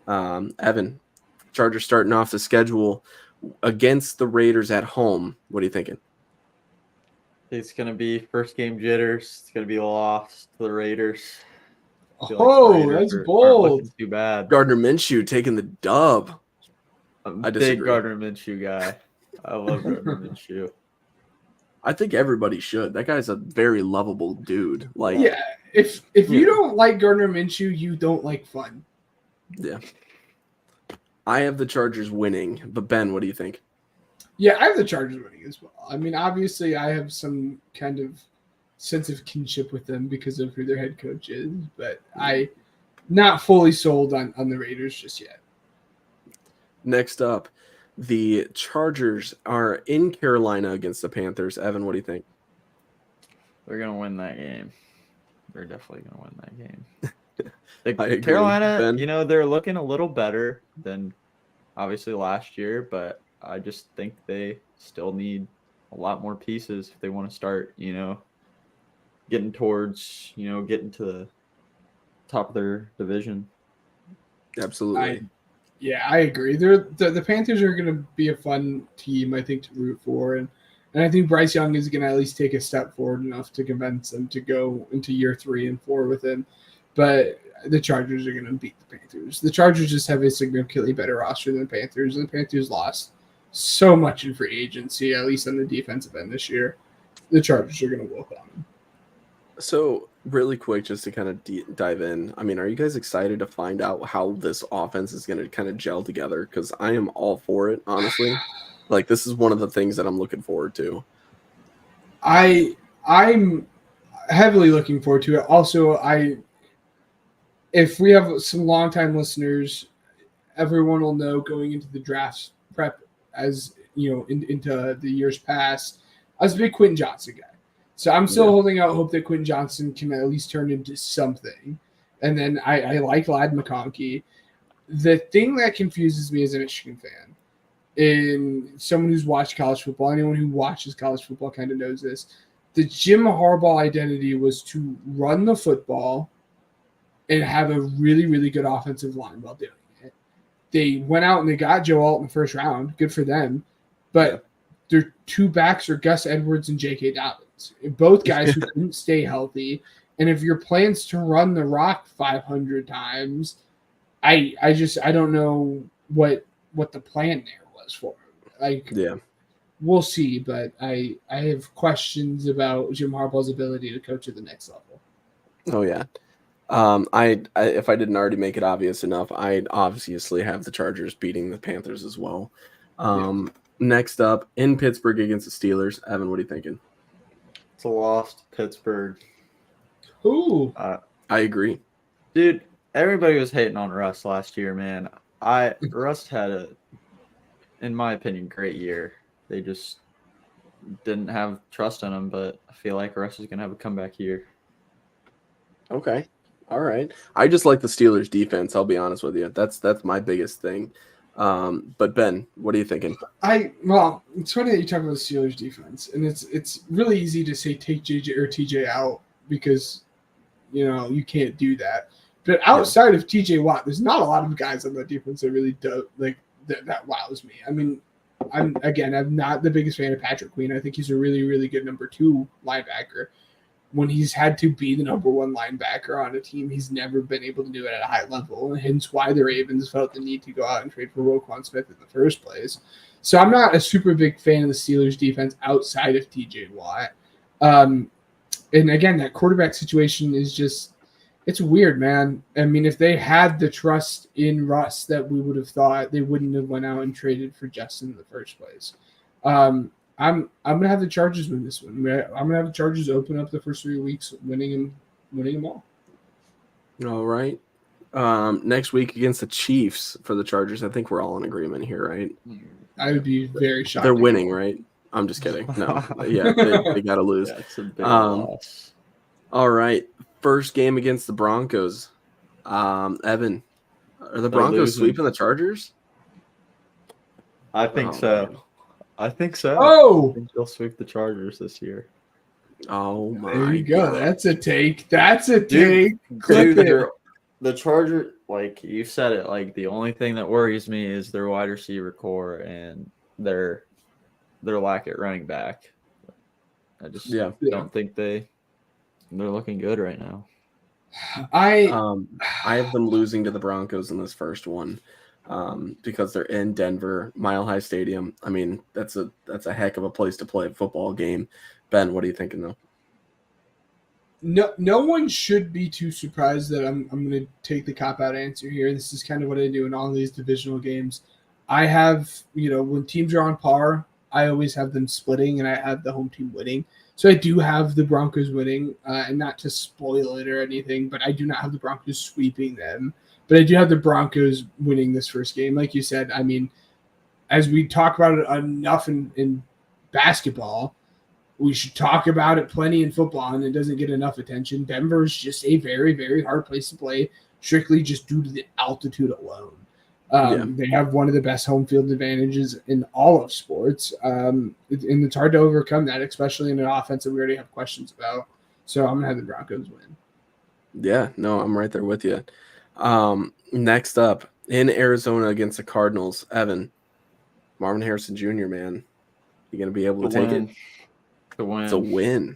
Evan, Chargers starting off the schedule against the Raiders at home. What are you thinking? It's going to be first game jitters. It's going to be a loss to the Raiders. That's bold. Too bad. Gardner Minshew taking the dub. I'm I a big disagree. Gardner Minshew guy. I love Gardner Minshew. I think everybody should. That guy's a very lovable dude. Yeah, if you don't like Gardner Minshew, you don't like fun. Yeah. I have the Chargers winning, but Ben, what do you think? Yeah, I have the Chargers winning as well. I mean, obviously, I have some kind of sense of kinship with them because of who their head coach is, but I'm not fully sold on the Raiders just yet. Next up, the Chargers are in Carolina against the Panthers. Evan, what do you think? They're going to win that game. They're definitely going to win that game. I agree, Carolina, Ben. they're looking a little better than obviously last year, but I just think they still need a lot more pieces if they want to start, getting towards, getting to the top of their division. Absolutely. I agree. The Panthers are going to be a fun team, I think, to root for, and I think Bryce Young is going to at least take a step forward enough to convince them to go into year 3 and 4 with him. But the Chargers are going to beat the Panthers. The Chargers just have a significantly better roster than the Panthers, and the Panthers lost so much in free agency, at least on the defensive end this year. The Chargers are going to whoop on them. So, really quick, just to kind of dive in, I mean, are you guys excited to find out how this offense is going to kind of gel together? Because I am all for it, honestly. This is one of the things that I'm looking forward to. I'm heavily looking forward to it. Also, if we have some longtime listeners, everyone will know going into the draft prep, as into the years past, I was a big Quentin Johnson guy. So I'm still holding out hope that Quentin Johnson can at least turn into something. And then I like Ladd McConkey. The thing that confuses me as a Michigan fan, and someone who's watched college football, anyone who watches college football kind of knows this, the Jim Harbaugh identity was to run the football and have a really, really good offensive line while doing it. They went out and they got Joe Alt in the first round. Good for them. But their two backs are Gus Edwards and J.K. Dobbins. Both guys who couldn't stay healthy. And if your plan's to run the rock 500 times, I don't know what the plan there was for him. We'll see, but I have questions about Jim Harbaugh's ability to coach at the next level. Oh yeah. I if I didn't already make it obvious enough, I'd obviously have the Chargers beating the Panthers as well. Next up, in Pittsburgh against the Steelers. Evan, what are you thinking? It's a loss to Pittsburgh. Ooh. I agree. Dude, everybody was hating on Russ last year, man. Russ had in my opinion, great year. They just didn't have trust in him, but I feel like Russ is going to have a comeback year. Okay. All right. I just like the Steelers defense. I'll be honest with you. That's my biggest thing. But Ben, what are you thinking? It's funny that you talk about the Steelers defense, and it's really easy to say take JJ or TJ out because you can't do that. But outside of TJ Watt, there's not a lot of guys on that defense that really do that wows me. I mean, I'm not the biggest fan of Patrick Queen. I think he's a really, really good number 2 linebacker. When he's had to be the number 1 linebacker on a team, he's never been able to do it at a high level. Hence why the Ravens felt the need to go out and trade for Roquan Smith in the first place. So I'm not a super big fan of the Steelers defense outside of TJ Watt. And again, that quarterback situation is just, it's weird, man. I mean, if they had the trust in Russ that we would have thought, they wouldn't have went out and traded for Justin in the first place. I'm gonna have the Chargers win this one. I'm gonna have the Chargers open up the first 3 weeks, winning them all. All right. Next week against the Chiefs for the Chargers. I think we're all in agreement here, right? I would be very shocked. They're winning, right? I'm just kidding. No, yeah, they got to lose. That's a big loss. All right. First game against the Broncos. Evan, Are the Broncos sweeping the Chargers? I think so. Man. I think so. Oh! I think they'll sweep the Chargers this year. Oh my! There you go. God. That's a take. That's a take. Clip Dude, it. the Chargers, like you said it, like the only thing that worries me is their wide receiver core and their lack at running back. I just don't think they're looking good right now. I have them losing to the Broncos in this first one because they're in Denver, Mile High Stadium. I mean, that's a heck of a place to play a football game. Ben, what are you thinking though? No one should be too surprised that I'm going to take the cop-out answer here. This is kind of what I do in all these divisional games. I have, when teams are on par, I always have them splitting, and I have the home team winning. So I do have the Broncos winning, and not to spoil it or anything, but I do not have the Broncos sweeping them. But I do have the Broncos winning this first game. Like you said, I mean, as we talk about it enough in basketball, we should talk about it plenty in football, and it doesn't get enough attention. Denver's just a very, very hard place to play, strictly just due to the altitude alone. They have one of the best home field advantages in all of sports, and it's hard to overcome that, especially in an offense that we already have questions about. So I'm going to have the Broncos win. Yeah, no, I'm right there with you. Next up, in Arizona against the Cardinals, Evan, Marvin Harrison Jr., man, you going to be able to take it? It's a win.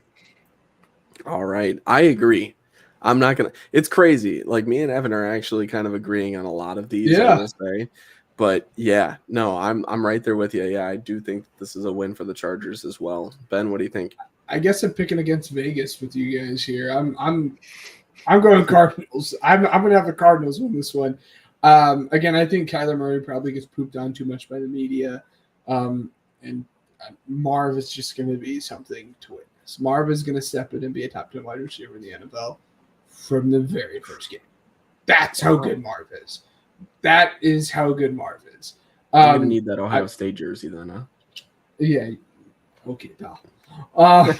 All right. I agree. I'm not going to – it's crazy. Like, me and Evan are actually kind of agreeing on a lot of these, I will say. But, yeah, no, I'm right there with you. Yeah, I do think this is a win for the Chargers as well. Ben, what do you think? I guess I'm picking against Vegas with you guys here. I'm going Cardinals. I'm going to have the Cardinals win this one. Again, I think Kyler Murray probably gets pooped on too much by the media, and Marv is just going to be something to witness. Marv is going to step in and be a top 10 wide receiver in the NFL from the very first game. That's how good Marv is. That is how good Marv is. You even need that Ohio State jersey then, huh? Yeah. Okay, pal. By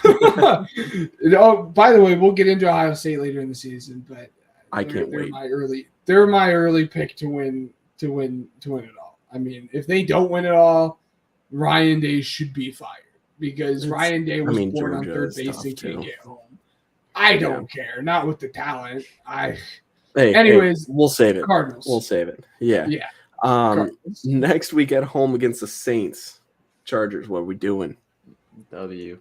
the way, we'll get into Ohio State later in the season, but I can't wait. They're my early pick to win it all. I mean, if they don't win it all, Ryan Day should be fired because Ryan Day was born on third base and can't get home. I don't care. Not with the talent. Anyways, we'll save it. Cardinals. We'll save it. Yeah. Yeah. Next week at home against the Saints. Chargers, what are we doing? W.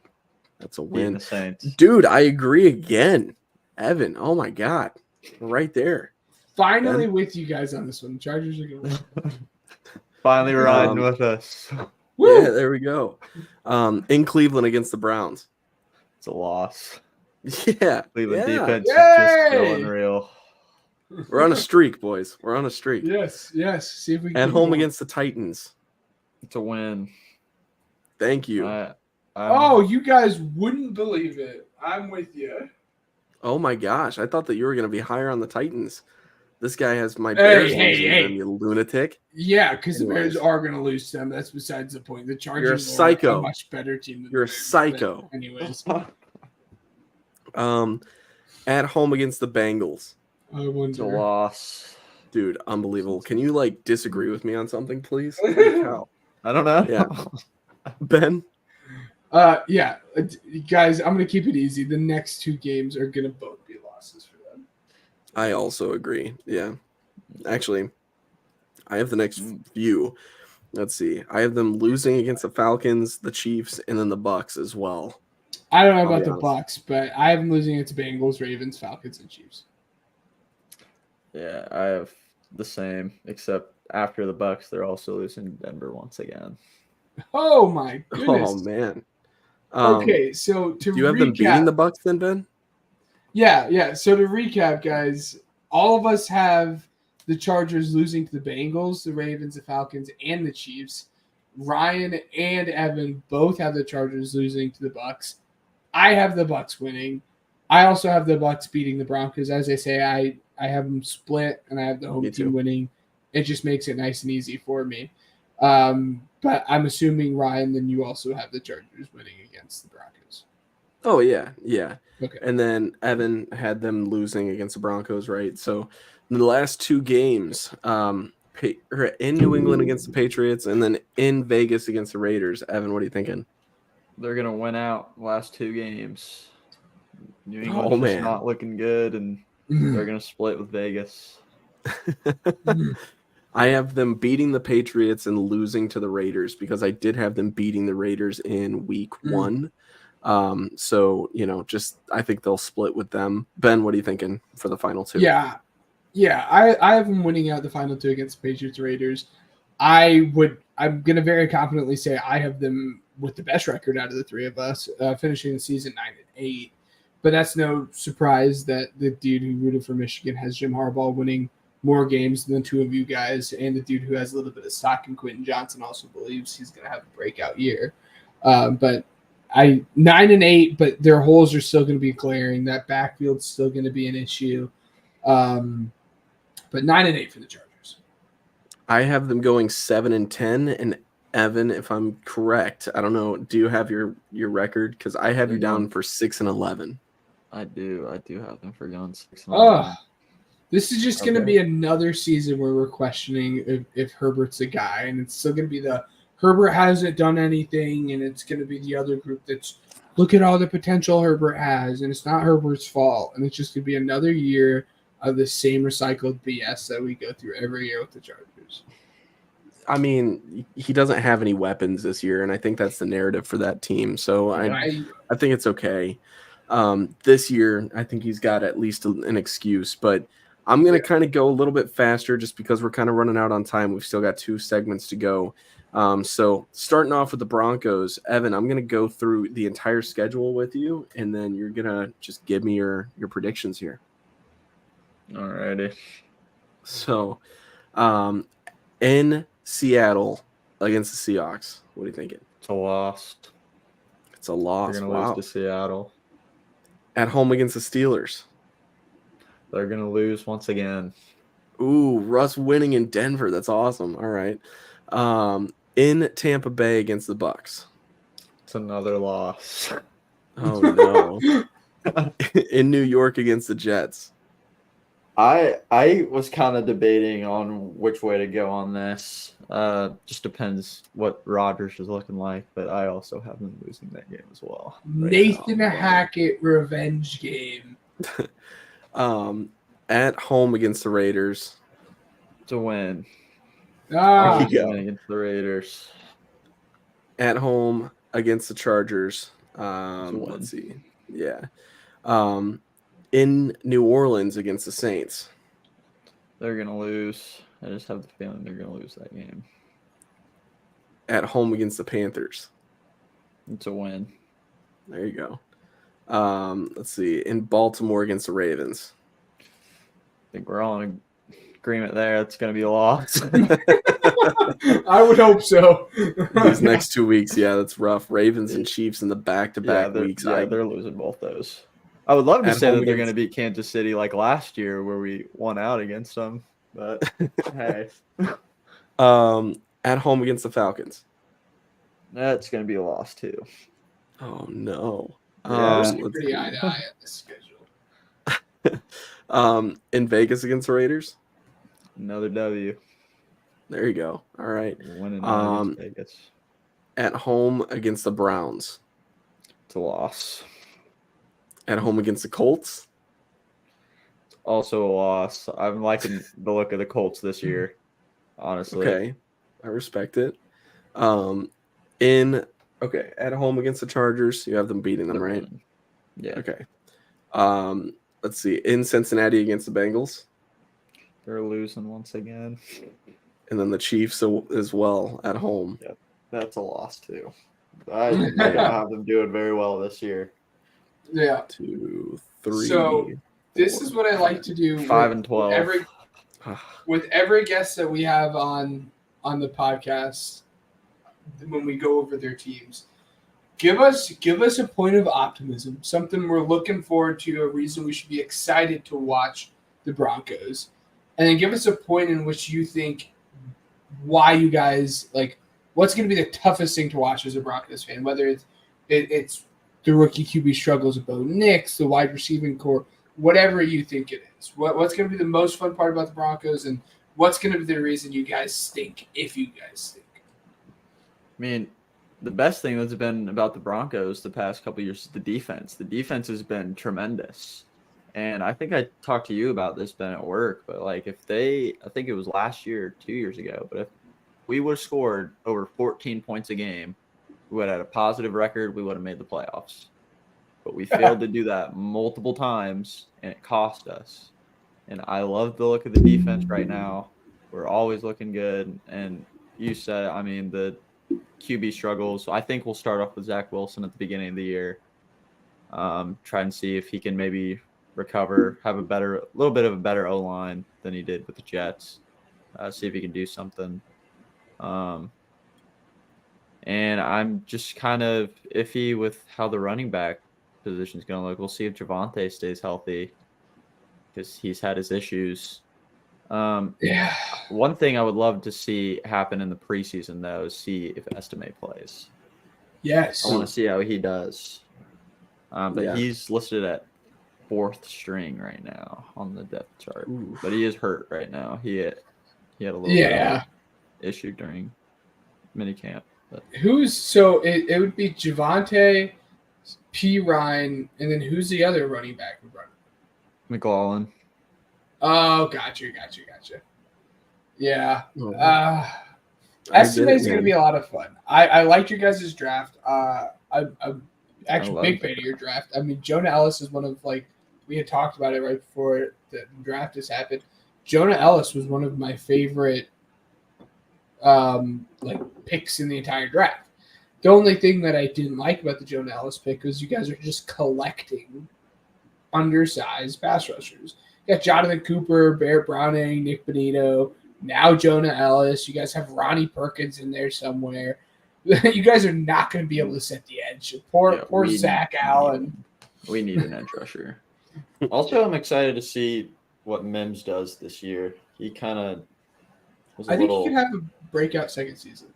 That's a win. The Saints. Dude, I agree again. Evan, oh my God. Right there. Finally with you guys on this one. Chargers are going to win. Finally riding with us. Yeah, there we go. In Cleveland against the Browns. It's a loss. Yeah. Cleveland defense is just so unreal. We're on a streak, boys. We're on a streak. Yes. See if we can. At home against the Titans. It's a win. Thank you. You guys wouldn't believe it. I'm with you. Oh my gosh. I thought that you were going to be higher on the Titans. This guy has my Bears losing, you lunatic. Yeah, because the Bears are going to lose them. That's besides the point. The Chargers You're a psycho. are a much better team. You're a psycho. Anyways. At home against the Bengals. It's a loss. Dude, unbelievable. Can you, disagree with me on something, please? I don't know. Yeah. Ben? Yeah. Guys, I'm going to keep it easy. The next two games are going to both be losses for them. I also agree. Yeah. Actually, I have the next few. Let's see. I have them losing against the Falcons, the Chiefs, and then the Bucks as well. I don't know about the Bucks, but I have them losing against Bengals, Ravens, Falcons, and Chiefs. Yeah, I have the same, except after the Bucks, they're also losing to Denver once again. Oh my goodness! Oh man. Okay, so do you have them beating the Bucks then, Ben? Yeah. So to recap, guys, all of us have the Chargers losing to the Bengals, the Ravens, the Falcons, and the Chiefs. Ryan and Evan both have the Chargers losing to the Bucks. I have the Bucks winning. I also have the Bucks beating the Broncos. As I say, I have them split, and I have the home team winning. It just makes it nice and easy for me. But I'm assuming, Ryan, then you also have the Chargers winning against the Broncos. Oh, yeah. Okay. And then Evan had them losing against the Broncos, right? So the last 2 games, in New England against the Patriots, and then in Vegas against the Raiders. Evan, what are you thinking? They're gonna win out last 2 games. New Oh, England's just man. not looking good, and they're gonna split with Vegas. I have them beating the Patriots and losing to the Raiders because I did have them beating the Raiders in week 1. So, I think they'll split with them. Ben, what are you thinking for the final 2? Yeah. I have them winning out the final 2 against the Patriots Raiders. I'm going to very confidently say I have them with the best record out of the 3 of us, finishing the season 9-8. But that's no surprise that the dude who rooted for Michigan has Jim Harbaugh winning more games than the 2 of you guys, and the dude who has a little bit of stock in Quentin Johnson also believes he's going to have a breakout year. But 9-8, but their holes are still going to be glaring. That backfield's still going to be an issue. But 9-8 for the Chargers. I have them going 7-10, and Evan, if I'm correct, I don't know. Do you have your record? Because I have you down for 6-11. I do have them for going 6-11. This is just going to be another season where we're questioning if Herbert's a guy, and it's still going to be the Herbert hasn't done anything, and it's going to be the other group that's look at all the potential Herbert has, and it's not Herbert's fault, and it's just going to be another year of the same recycled BS that we go through every year with the Chargers. I mean, he doesn't have any weapons this year, and I think that's the narrative for that team. So I think it's okay. This year, I think he's got at least an excuse, but I'm going to kind of go a little bit faster just because we're kind of running out on time. We've still got 2 segments to go. So starting off with the Broncos, Evan, I'm going to go through the entire schedule with you, and then you're going to just give me your predictions here. All righty. So in Seattle against the Seahawks, what are you thinking? It's a loss. It's a loss. They're going to lose to Seattle. At home against the Steelers. They're going to lose once again. Ooh, Russ winning in Denver. That's awesome. All right. In Tampa Bay against the Bucks. It's another loss. Oh, no. In New York against the Jets. I was kind of debating on which way to go on this. Just depends what Rodgers is looking like, but I also have them losing that game as well. Nathan Hackett revenge game. At home against the Raiders. To win. There you go. Against the Raiders. At home against the Chargers. Let's see. Yeah. In New Orleans against the Saints. They're going to lose. I just have the feeling they're going to lose that game. At home against the Panthers. It's a win. There you go. Let's see. In Baltimore against the Ravens. I think we're all in agreement there. It's going to be a loss. I would hope so. These next 2 weeks, yeah, that's rough. Ravens and Chiefs in the back-to-back weeks. Yeah, they're losing both those. I would love to say that they're going to beat Kansas City like last year where we won out against them. But, hey. At home against the Falcons. That's going to be a loss, too. Oh, no. Yeah, pretty eye-to-eye at this schedule. In Vegas against the Raiders. Another W. There you go. All right. Winning against Vegas. At home against the Browns. It's a loss. At home against the Colts. Also a loss. I'm liking the look of the Colts this year, honestly. Okay. I respect it. At home against the Chargers, you have them beating them, right? Yeah. Okay. Let's see. In Cincinnati against the Bengals. They're losing once again. And then the Chiefs as well at home. Yep. That's a loss, too. I have them doing very well this year. Yeah. 2, 3. So this is what I like to do. 5-12. With every guest that we have on the podcast, when we go over their teams, give us a point of optimism, something we're looking forward to, a reason we should be excited to watch the Broncos, and then give us a point in which you think why you guys like what's going to be the toughest thing to watch as a Broncos fan, whether it's the rookie QB struggles of Bo Nix, the wide receiving core, whatever you think it is. What's going to be the most fun part about the Broncos, and what's going to be the reason you guys stink if you guys stink? I mean, the best thing that's been about the Broncos the past couple of years is the defense. The defense has been tremendous. And I think I talked to you about this, Ben, at work, but like I think it was last year, 2 years ago, but if we would have scored over 14 points a game, we would have had a positive record, we would have made the playoffs. But we failed to do that multiple times, and it cost us. And I love the look of the defense right now. We're always looking good. And you said, I mean, the QB struggles. I think we'll start off with Zach Wilson at the beginning of the year. Try and see if he can maybe recover, have a little bit of a better O-line than he did with the Jets. See if he can do something. And I'm just kind of iffy with how the running back position is going to look. We'll see if Javonte stays healthy because he's had his issues. Yeah. One thing I would love to see happen in the preseason, though, is see if Estime plays. Yes. I want to see how he does. But he's listed at 4th string right now on the depth chart. Ooh. But he is hurt right now. He had a little bit of an issue during minicamp. But It would be Javonte, P. Ryan, and then who's the other running back who run? McLaughlin. Oh, gotcha. Yeah. Estimate's going to be a lot of fun. I liked your guys' draft. I'm actually a big fan of your draft. I mean, Jonah Ellis is one of, like, we had talked about it right before the draft has happened. Jonah Ellis was one of my favorite picks in the entire draft. The only thing that I didn't like about the Jonah Ellis pick was you guys are just collecting undersized pass rushers. You got Jonathan Cooper, Barrett Browning, Nick Bonito, now Jonah Ellis. You guys have Ronnie Perkins in there somewhere. You guys are not going to be able to set the edge. Poor Zach Allen. We need an edge rusher. Also, I'm excited to see what Mims does this year. He kind of was I think he could have a breakout second season.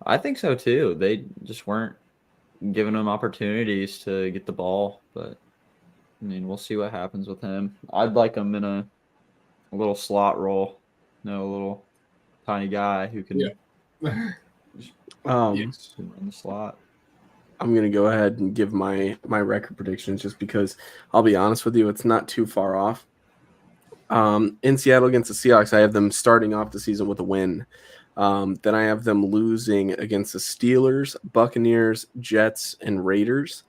I think so, too. They just weren't giving him opportunities to get the ball. But, I mean, we'll see what happens with him. I'd like him in a little slot role. A little tiny guy who can run the slot. I'm going to go ahead and give my record predictions just because I'll be honest with you, it's not too far off. In Seattle against the Seahawks, I have them starting off the season with a win. Then I have them losing against the Steelers, Buccaneers, Jets, and Raiders.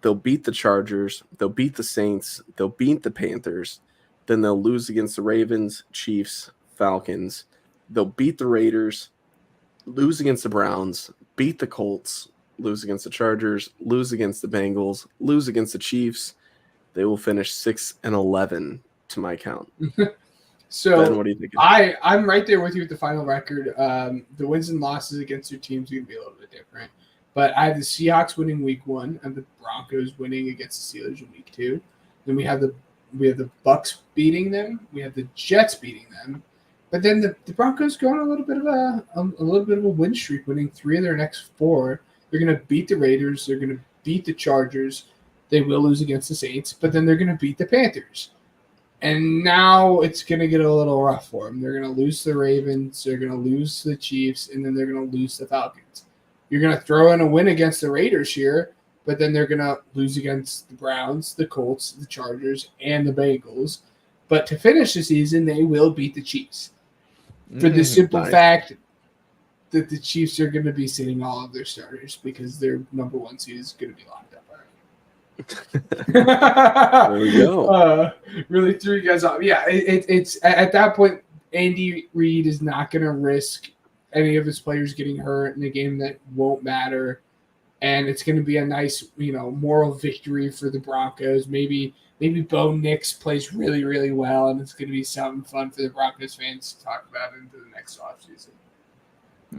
They'll beat the Chargers. They'll beat the Saints. They'll beat the Panthers. Then they'll lose against the Ravens, Chiefs, Falcons. They'll beat the Raiders, lose against the Browns, beat the Colts, lose against the Chargers, lose against the Bengals, lose against the Chiefs. They will finish 6-11 to my count. So Ben, what do you think? I'm right there with you with the final record. The wins and losses against your teams are going to be a little bit different. But I have the Seahawks winning week 1 and the Broncos winning against the Steelers in week 2. Then we have the Bucs beating them. We have the Jets beating them. But then the Broncos go on a little bit of a win streak, winning 3 of their next 4. They're going to beat the Raiders. They're going to beat the Chargers. They will lose against the Saints, but then they're going to beat the Panthers. And now it's going to get a little rough for them. They're going to lose the Ravens. They're going to lose the Chiefs, and then they're going to lose the Falcons. You're going to throw in a win against the Raiders here, but then they're going to lose against the Browns, the Colts, the Chargers, and the Bengals. But to finish the season, they will beat the Chiefs. For the simple fact that the Chiefs are going to be sitting all of their starters because their number 1 seed is going to be locked up already. There we go. Really threw you guys off. Yeah, it's at that point, Andy Reid is not going to risk any of his players getting hurt in a game that won't matter. And it's going to be a nice, moral victory for the Broncos. Maybe Bo Nix plays really, really well, and it's going to be something fun for the Broncos fans to talk about into the next offseason.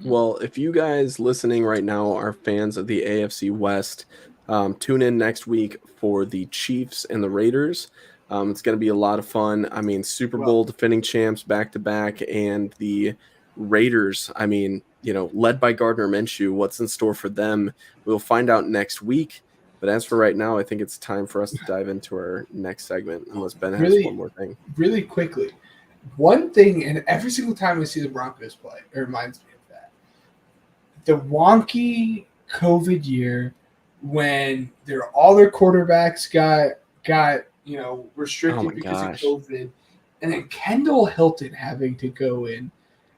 Well, if you guys listening right now are fans of the AFC West, tune in next week for the Chiefs and the Raiders. It's going to be a lot of fun. I mean, Super Bowl defending champs back-to-back, and the Raiders, led by Gardner Minshew. What's in store for them? We'll find out next week. But as for right now, I think it's time for us to dive into our next segment, unless Ben has Really- one more thing. Really quickly, one thing, and every single time we see the Broncos play, it reminds me of that. The wonky COVID year when all their quarterbacks got restricted Oh my because gosh. of COVID, and then Kendall Hilton having to go in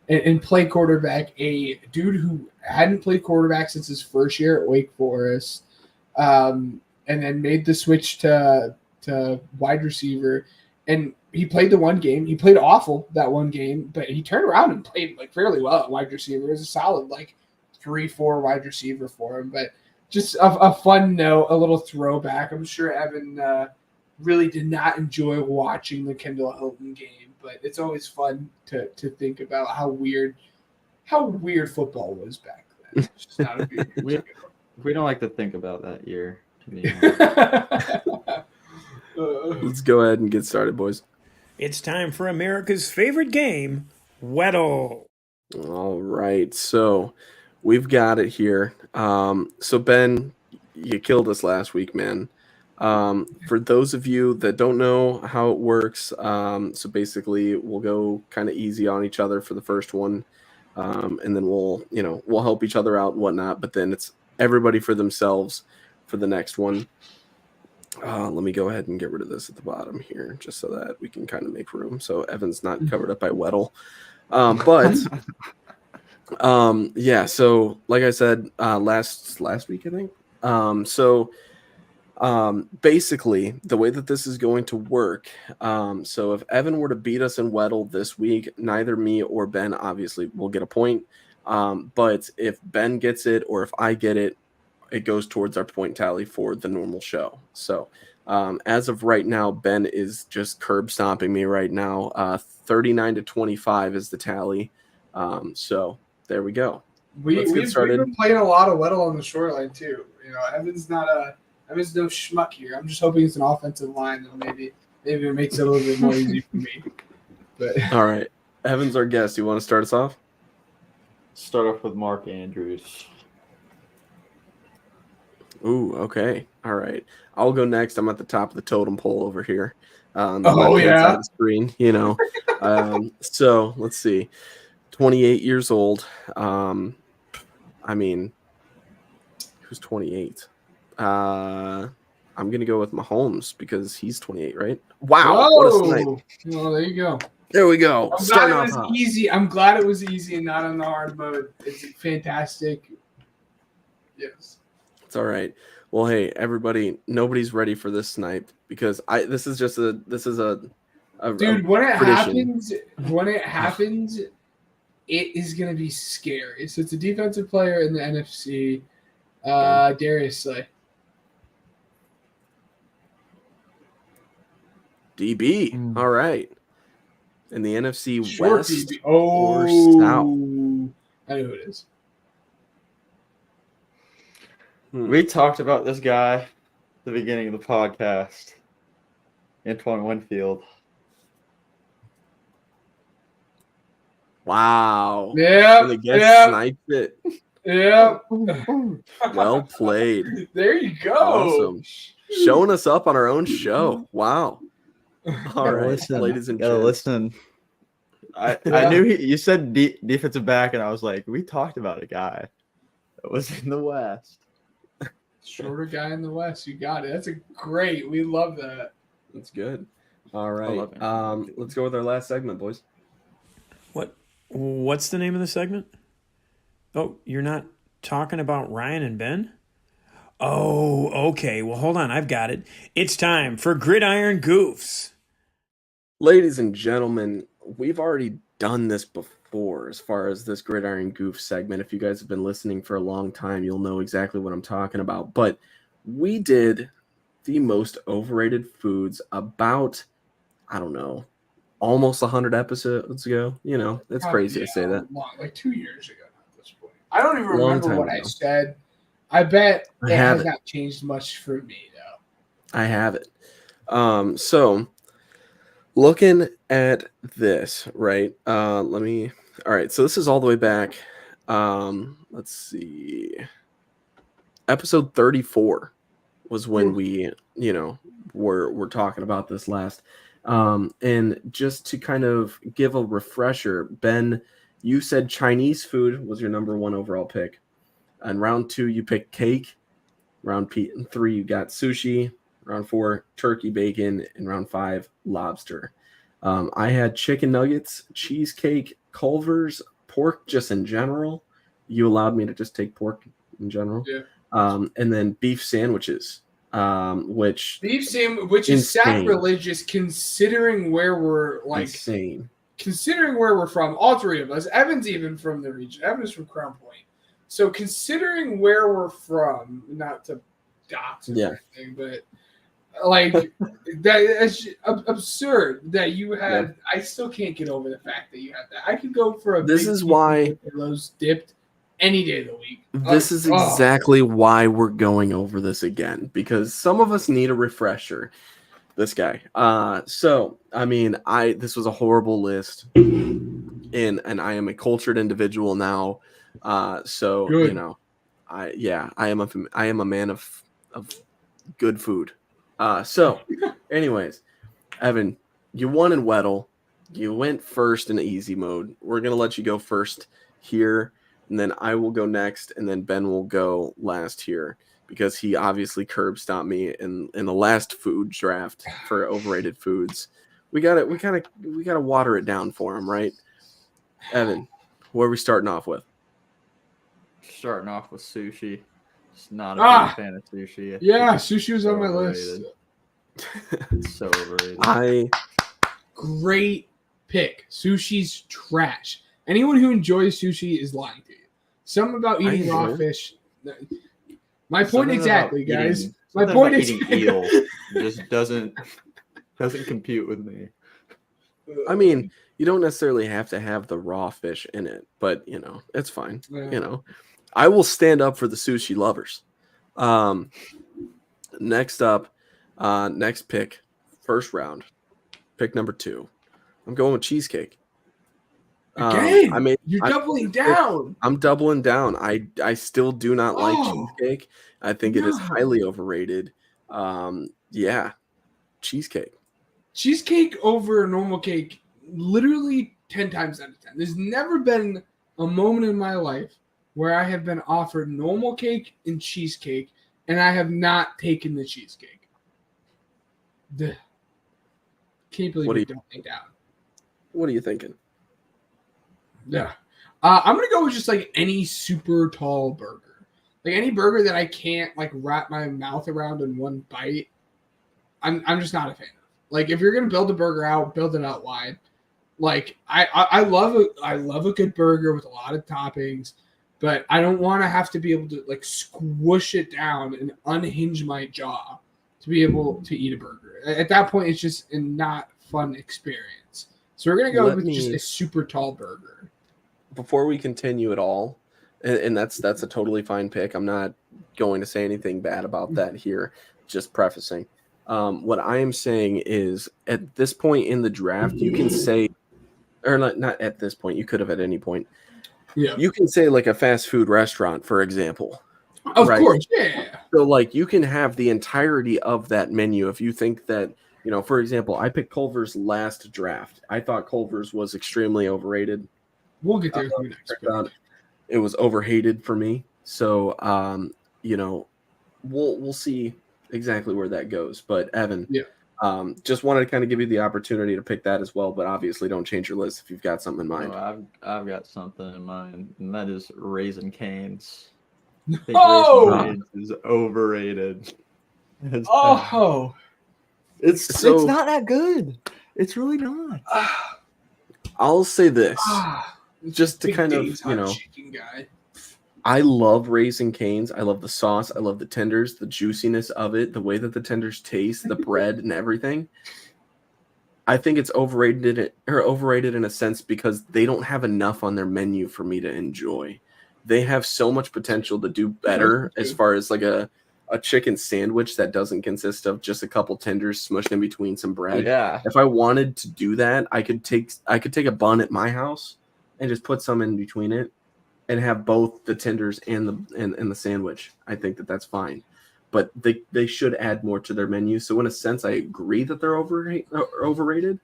and play quarterback, a dude who hadn't played quarterback since his first year at Wake Forest, and then made the switch to wide receiver. And he played the one game. He played awful that one game, but he turned around and played fairly well at wide receiver. It was a solid 3-4 wide receiver for him. But just a fun note, a little throwback. I'm sure Evan really did not enjoy watching the Kendall Hilton game, but it's always fun to think about how weird football was back then. It's just not a few years ago. We don't like to think about that year, to be honest. Let's go ahead and get started, boys. It's time for America's favorite game, Weddle. All right, so we've got it here. So Ben, you killed us last week, man. For those of you that don't know how it works, so basically we'll go kind of easy on each other for the first one, and then we'll help each other out and whatnot. But then it's everybody for themselves for the next one. Let me go ahead and get rid of this at the bottom here, just so that we can kind of make room. So Evan's not covered up by Weddle. Yeah. So like I said, last week, I think. Basically the way that this is going to work. So if Evan were to beat us in Weddle this week, neither me or Ben obviously will get a point. But if Ben gets it or if I get it, it goes towards our point tally for the normal show. So as of right now, Ben is just curb stomping me right now. 39-25 is the tally. So there we go. We've been playing a lot of Weddle on the shoreline too. Evan's no schmuck here. I'm just hoping it's an offensive line, and maybe it makes it a little bit more easy for me. But all right, Evan's our guest. You want to start us off? Start off with Mark Andrews. Ooh, okay. All right. I'll go next. I'm at the top of the totem pole over here. On the left-hand side of the screen, So let's see. 28 years old. I mean, who's 28? I'm gonna go with Mahomes because he's 28, right? Wow, what a snipe. Well, there you go. There we go. I'm glad it was easy. I'm glad it was easy and not on the hard mode. It's fantastic. Yes. It's all right. Well, hey, everybody, nobody's ready for this snipe because this is a dude, when it happens, it is gonna be scary. So it's a defensive player in the NFC. Darius Slay. DB. All right. In the NFC Short West DB. or South? I know who it is. We talked about this guy at the beginning of the podcast. Antoine Winfield. Wow. Yeah. Sniped it. Yeah. Well played. There you go. Awesome. Showing us up on our own show. Wow. All right, listen, ladies and gentlemen. Listen. I knew you said defensive back, and I was like, we talked about a guy that was in the West. Shorter guy in the West. You got it. That's great. We love that. That's good. All right. Let's go with our last segment, boys. What's the name of the segment? Oh, you're not talking about Ryan and Ben? Oh, okay. Well, hold on. I've got it. It's time for Gridiron Goofs. Ladies and gentlemen, we've already done this before as far as this Gridiron Goof segment. If you guys have been listening for a long time, you'll know exactly what I'm talking about. But we did the most overrated foods about, I don't know, almost 100 episodes ago. It's crazy to say that. Like 2 years ago at this point. I don't even remember what I said. I bet it has not changed much for me, though. I have it. So looking at this, right? All right. So this is all the way back. Let's see. Episode 34. was when we, were talking about this last. And just to kind of give a refresher, Ben, you said Chinese food was your number 1 overall pick. And round 2, you picked cake. Round 3, you got sushi. Round 4, turkey bacon. And round 5, lobster. I had chicken nuggets, cheesecake, Culver's, pork just in general. You allowed me to just take pork in general. Yeah. And then beef sandwiches, which is sacrilegious considering where we're insane. Considering where we're from, all 3 of us. Evan's even from the region. Evan's from Crown Point. So considering where we're from, not to dox or anything, but that's absurd that you had. Yeah. I still can't get over the fact that you had that. I could go for a. This is why those dipped any day of the week. This is exactly why we're going over this again, because some of us need a refresher. This guy. So I mean, this was a horrible list, and I am a cultured individual now. So good. I am a man of good food. So anyways, Evan, you won in Weddle. You went first in easy mode. We're going to let you go first here, and then I will go next, and then Ben will go last here because he obviously curb stomped me in the last food draft for overrated foods. We got to water it down for him, right? Evan, what are we starting off with? Starting off with sushi. Just not a big fan of sushi. Yeah, sushi was on my list. It's so overrated. Great pick. Sushi's trash. Anyone who enjoys sushi is lying to you. Something about eating raw fish. My point exactly, guys. My point is eating eel just doesn't compute with me. I mean, you don't necessarily have to have the raw fish in it, but it's fine. Yeah. I will stand up for the sushi lovers. Next up, next pick, first round, pick number 2. I'm going with cheesecake. Again, you're doubling down. I'm doubling down. I still do not like cheesecake. I think it is highly overrated. Cheesecake. Cheesecake over normal cake, literally 10 times out of 10. There's never been a moment in my life where I have been offered normal cake and cheesecake, and I have not taken the cheesecake. Can't believe you don't think down. What are you thinking? Yeah. I'm going to go with just any super tall burger. Any burger that I can't wrap my mouth around in one bite. I'm just not a fan of. If you're going to build a burger out, build it out wide. I love a good burger with a lot of toppings, but I don't want to have to be able to squish it down and unhinge my jaw to be able to eat a burger. At that point, it's just a not fun experience. So we're going to go with just a super tall burger. Before we continue at all, and that's a totally fine pick. I'm not going to say anything bad about that here, just prefacing. What I am saying is at this point in the draft, you can say, or not at this point, you could have at any point. Yeah. You can say a fast food restaurant, for example. Of course, yeah. So you can have the entirety of that menu if you think that, for example, I picked Culver's last draft. I thought Culver's was extremely overrated. We'll get there next. It was overhated for me. So, we'll see exactly where that goes. But Evan, just wanted to kind of give you the opportunity to pick that as well. But obviously, don't change your list if you've got something in mind. No, I've got something in mind, and that is Raising Cane's. Oh, Raising Cane's is overrated. It's not that good. It's really not. I'll say this. Just to kind of, I love Raising Cane's. I love the sauce. I love the tenders, the juiciness of it, the way that the tenders taste, the bread and everything. I think it's overrated in a sense because they don't have enough on their menu for me to enjoy. They have so much potential to do better as far as a chicken sandwich that doesn't consist of just a couple tenders smushed in between some bread. Yeah. If I wanted to do that, I could take a bun at my house and just put some in between it and have both the tenders and the sandwich. I think that's fine. but they should add more to their menu. So in a sense, I agree that they're overrated.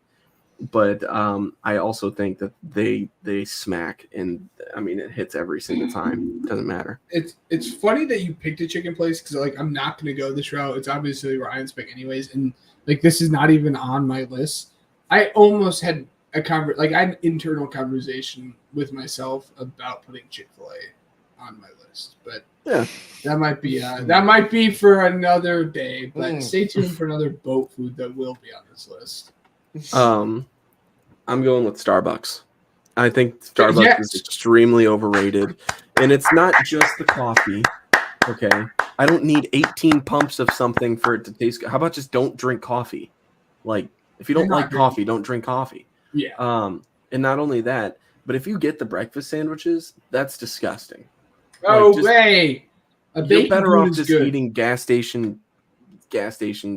But I also think that they smack, and I mean it hits every single time. Doesn't matter. It's funny that you picked a chicken place because like I'm not gonna go this route. It's obviously Ryan's pick anyways, and like this is not even on my list. I almost had I had an internal conversation with myself about putting Chick-fil-A on my list, but yeah, that might be for another day. But stay tuned for another boat food that will be on this list. I'm going with Starbucks. I think Starbucks is extremely overrated, and it's not just the coffee. Okay, I don't need 18 pumps of something for it to taste good. How about just don't drink coffee? Like, if you don't like coffee, don't drink coffee. Yeah. And not only that, but if you get the breakfast sandwiches, that's disgusting. Oh, way! You're better off just eating gas station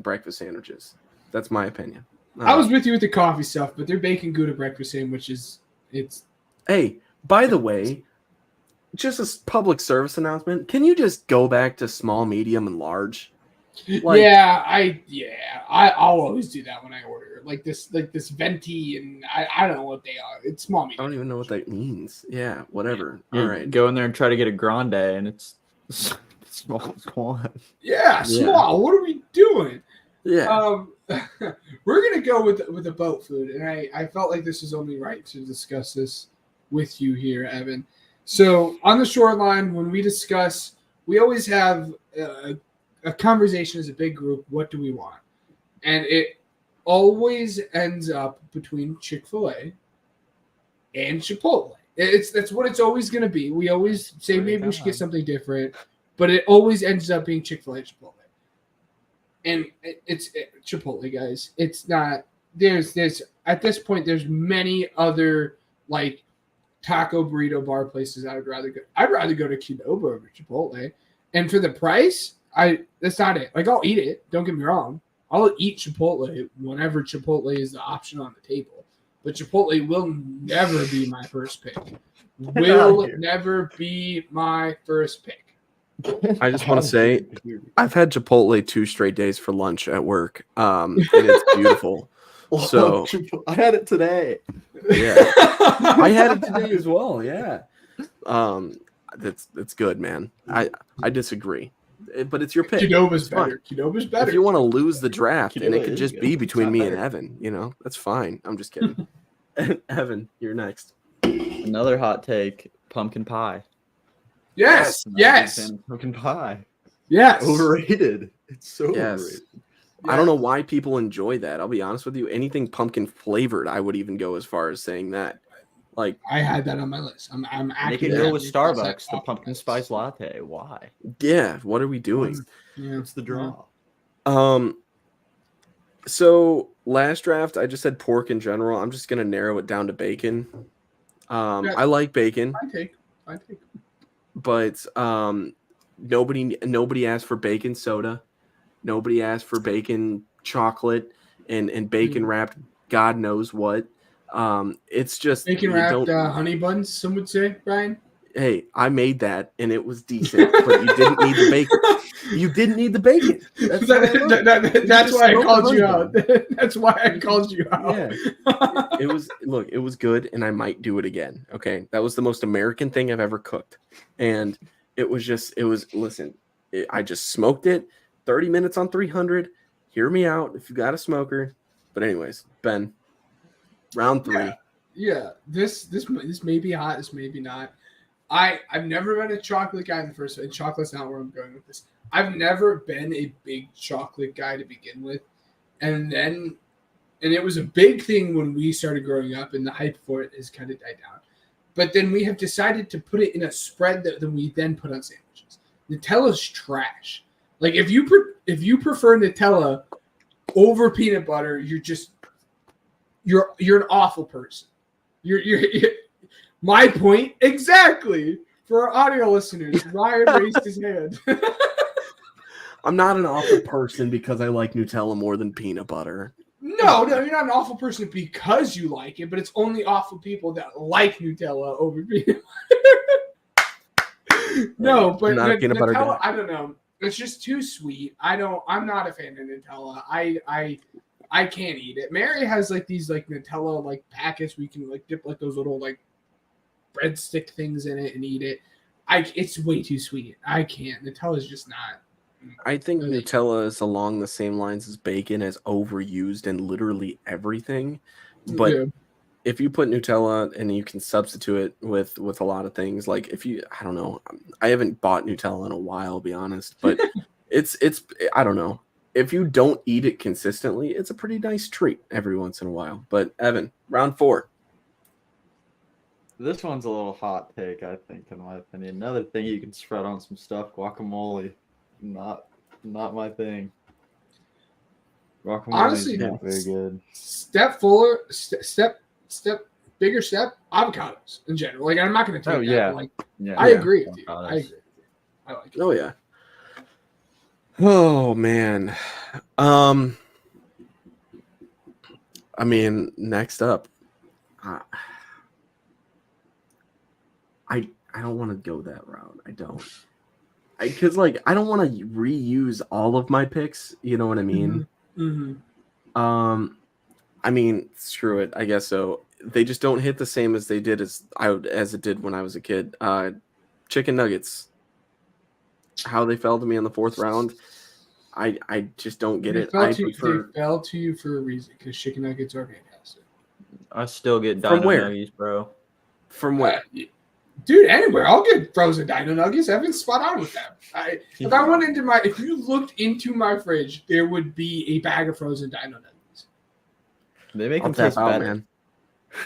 breakfast sandwiches. That's my opinion. I was with you with the coffee stuff, but their bacon Gouda breakfast sandwiches, it's... Hey, by the way, just a public service announcement. Can you just go back to small, medium, and large? Like, I'll always do that when I order. Like this venti, and I don't know what they are. It's small, medium. I don't even know what that means. Yeah, whatever. All right. Go in there and try to get a grande, and it's small squad. Yeah, small. What are we doing? Yeah. We're gonna go with the boat food, and I felt like this is only right to discuss this with you here, Evan. So on the shoreline, when we discuss, we always have a conversation as a big group. What do we want? And it always ends up between Chick-fil-A and Chipotle. That's what it's always gonna be. We always say maybe we should get something different, but it always ends up being Chick-fil-A and Chipotle. And it's Chipotle, guys. It's not. There's at this point. There's many other like taco burrito bar places I'd rather go. I'd rather go to Qdoba over Chipotle. And for the price, that's not it. Like I'll eat it. Don't get me wrong. I'll eat Chipotle whenever Chipotle is the option on the table. But Chipotle will never be my first pick. Will never be my first pick. I just want to say I've had Chipotle 2 straight days for lunch at work, and it's beautiful. So I had it today. Yeah, I had it today as well. Yeah, that's good, man. I disagree, but it's your pick. Qdoba's better. Qdoba's better. If you want to lose the draft, and it could just be between me and Evan, that's fine. I'm just kidding. Evan, you're next. Another hot take: pumpkin pie. Yes. Pumpkin pie. Yes. Overrated. It's so overrated. I don't know why people enjoy that. I'll be honest with you. Anything pumpkin flavored, I would even go as far as saying that. Like I had that on my list. I'm actually go with Starbucks, the pumpkin spice latte. Why? Yeah. What are we doing? It's the draw. So last draft, I just said pork in general. I'm just gonna narrow it down to bacon. I like bacon. I take. But nobody asked for bacon soda. Nobody asked for bacon chocolate and bacon wrapped God knows what. It's just bacon wrapped honey buns, some would say, Brian. Hey, I made that and it was decent, but you didn't need the bacon. You didn't need the bacon. That's why I called you out. That's why I called you out. Yeah. It was good, and I might do it again. Okay. That was the most American thing I've ever cooked. And I just smoked it 30 minutes on 300. Hear me out if you got a smoker. But anyways, Ben, round 3. Yeah. This may be hot. This may be not. I've never been a chocolate guy in the first place. Chocolate's not where I'm going with this. I've never been a big chocolate guy to begin with. And it was a big thing when we started growing up, and the hype for it has kind of died down. But then we have decided to put it in a spread that we then put on sandwiches. Nutella's trash. Like if you prefer Nutella over peanut butter, you're an awful person. You're my point exactly. For our audio listeners, Ryan raised his hand. I'm not an awful person because I like Nutella more than peanut butter. No, you're not an awful person because you like it, but it's only awful people that like Nutella over peanut butter. No, but I'm not a peanut butter guy. I don't know. It's just too sweet. I'm not a fan of Nutella. I can't eat it. Mary has like these like Nutella like packets where you can like dip like those little like breadstick things in it and eat it. It's way too sweet. I can't. Nutella is just not. I think Nutella is along the same lines as bacon, as overused in literally everything. But if you put Nutella and you can substitute it with a lot of things, like I don't know, I haven't bought Nutella in a while, I'll be honest, but it's I don't know. If you don't eat it consistently, it's a pretty nice treat every once in a while. But Evan, round 4. This one's a little hot take, I think, in my opinion. Another thing you can spread on some stuff, guacamole. Not my thing. Guacamole Honestly, is not very good. Bigger step, avocados in general. Like I'm not going to take that. Yeah. But, like, Yeah. I agree with you. Avocados. I agree. I like it. Oh yeah. Oh man. I mean, next up, I don't want to go that route. I don't. Because like I don't want to reuse all of my picks. You know what I mean? Mm-hmm. I mean, screw it. I guess so. They just don't hit the same as they did as it did when I was a kid. Chicken nuggets. How they fell to me in the 4th round, I just don't get it. They fell to you for a reason because chicken nuggets are fantastic. I still get From Dino where? Nuggies, bro. From where? Dude, anywhere. I'll get frozen Dino Nuggets. Evan's spot on with that. If you looked into my fridge, there would be a bag of frozen Dino Nuggets. They make I'll them taste tap out, better. man.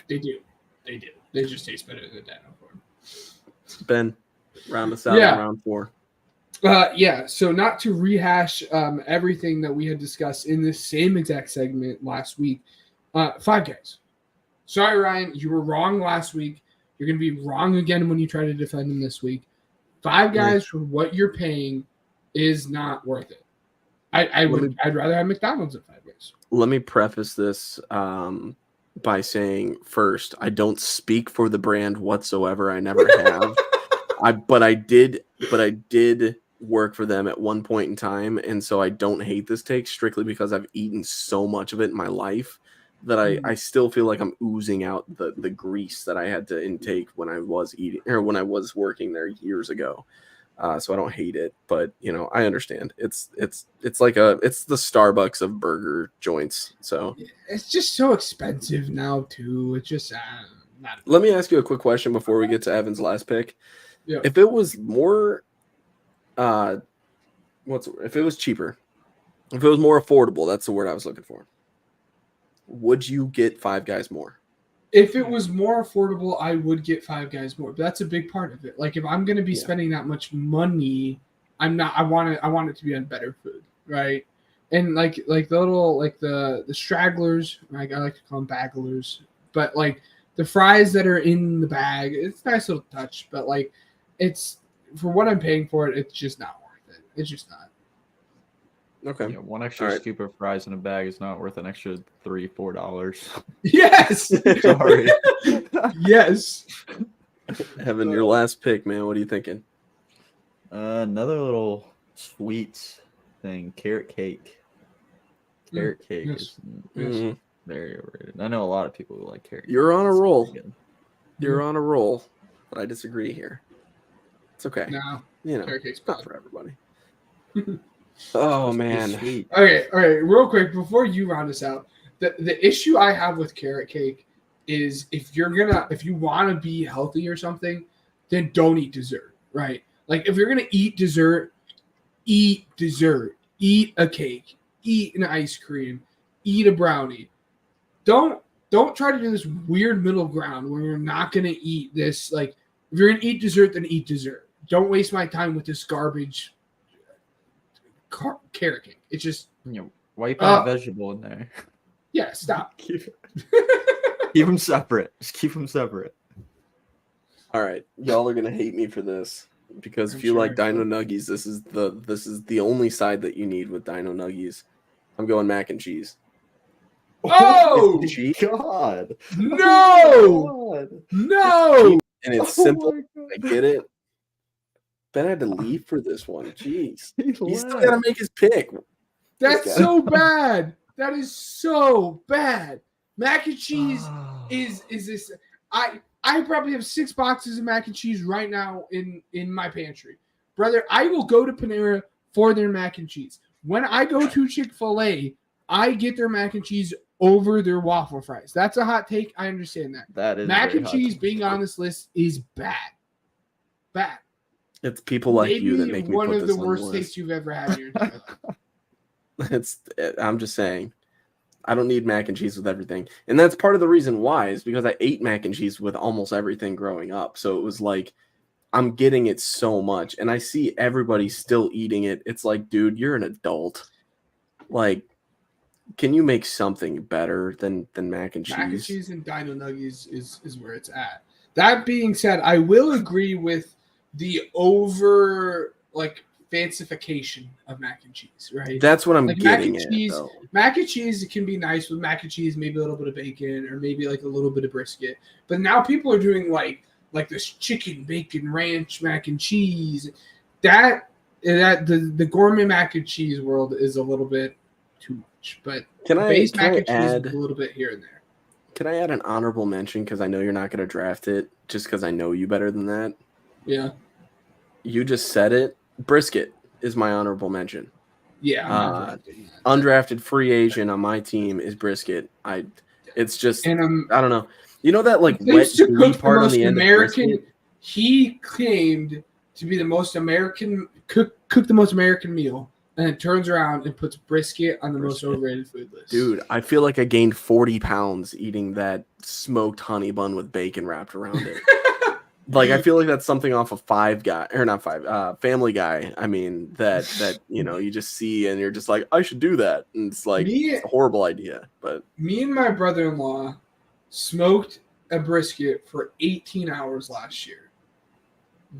They do. They just taste better than Dino corn. Ben, round us out Yeah. in round 4. So not to rehash everything that we had discussed in this same exact segment last week. 5 Guys. Sorry, Ryan, you were wrong last week. You're going to be wrong again when you try to defend them this week. 5 Guys for what you're paying is not worth it. I'd rather have McDonald's than 5 Guys. Let me preface this by saying first, I don't speak for the brand whatsoever. I never have. But I did work for them at one point in time, and so I don't hate this take strictly because I've eaten so much of it in my life that I still feel like I'm oozing out the grease that I had to intake when I was eating or when I was working there years ago. So I don't hate it, but you know, I understand. It's like it's the Starbucks of burger joints. So it's just so expensive now too. It's just not. Let me ask you a quick question before we get to Evan's last pick. Yeah. If it was more, if it was cheaper, if it was more affordable, that's the word I was looking for. Would you get 5 Guys more? If it was more affordable, I would get 5 Guys more. But that's a big part of it. Like if I'm going to be spending that much money, I want it to be on better food, right? And like the little like the stragglers, like I like to call them bagglers, but like the fries that are in the bag, it's a nice little touch, but like it's for what I'm paying for it, it's just not worth it. It's just not. Okay. Yeah, one extra scoop of fries in a bag is not worth an extra $3-4. Yes. Sorry. Yes. Evan, your last pick, man. What are you thinking? Another little sweets thing, carrot cake. Carrot cake is very overrated. I know a lot of people who like carrot cake. You're on a roll. You're on a roll, but I disagree here. It's okay. No, you know, carrot cake's not bad for everybody. Oh man. Sweet. Okay, all right. Real quick before you round us out, the issue I have with carrot cake is if you want to be healthy or something, then don't eat dessert, right? Like if you're gonna eat dessert, eat a cake, eat an ice cream, eat a brownie. Don't try to do this weird middle ground where you're not gonna eat this. Like if you're gonna eat dessert, then eat dessert. Don't waste my time with this garbage. Carrot cake. It's just why you put a vegetable in there? Yeah, stop. Keep them separate. Just keep them separate. All right, y'all are gonna hate me for this because if you like Dino Nuggies, this is the only side that you need with Dino Nuggies. I'm going mac and cheese. Oh God! No! God. No! And it's simple. I get it. Ben had to leave for this one. Jeez. He's still left. got to make his pick. That's so bad. That is so bad. Mac and cheese is this. I probably have 6 boxes of mac and cheese right now in my pantry. Brother, I will go to Panera for their mac and cheese. When I go to Chick-fil-A, I get their mac and cheese over their waffle fries. That's a hot take. I understand that. That is mac very and hot cheese take. being on this list is bad. Bad. It's people like Maybe you that make me one put of this the on worst the takes list. you've ever had in your entire life. I'm just saying. I don't need mac and cheese with everything. And that's part of the reason why is because I ate mac and cheese with almost everything growing up. So it was like, I'm getting it so much. And I see everybody still eating it. It's like, dude, you're an adult. Like, can you make something better than mac and cheese? Mac and cheese and Dino Nuggies is where it's at. That being said, I will agree with the over, fancification of mac and cheese, right? That's what I'm Like getting mac and at, cheese, though. mac and cheese can be nice with mac and cheese, maybe a little bit of bacon or maybe like a little bit of brisket. But now people are doing like this chicken bacon ranch mac and cheese. The gourmet mac and cheese world is a little bit too much. But base mac and cheese is a little bit here and there. Can I add an honorable mention because I know you're not going to draft it just because I know you better than that? Yeah. You just said it. Brisket is my honorable mention. Yeah. Undrafted free agent on my team is Brisket. It's just And I don't know. You know that like They wet used to gooey cook the part on most the end American. of brisket? He claimed to be the most American cook the most American meal, and it turns around and puts brisket on the most overrated food list. Dude, I feel like I gained 40 pounds eating that smoked honey bun with bacon wrapped around it. Like I feel like that's something off of Family Guy. I mean that you just see and you're just like, I should do that. And it's like it's a horrible idea. But me and my brother-in-law smoked a brisket for 18 hours last year.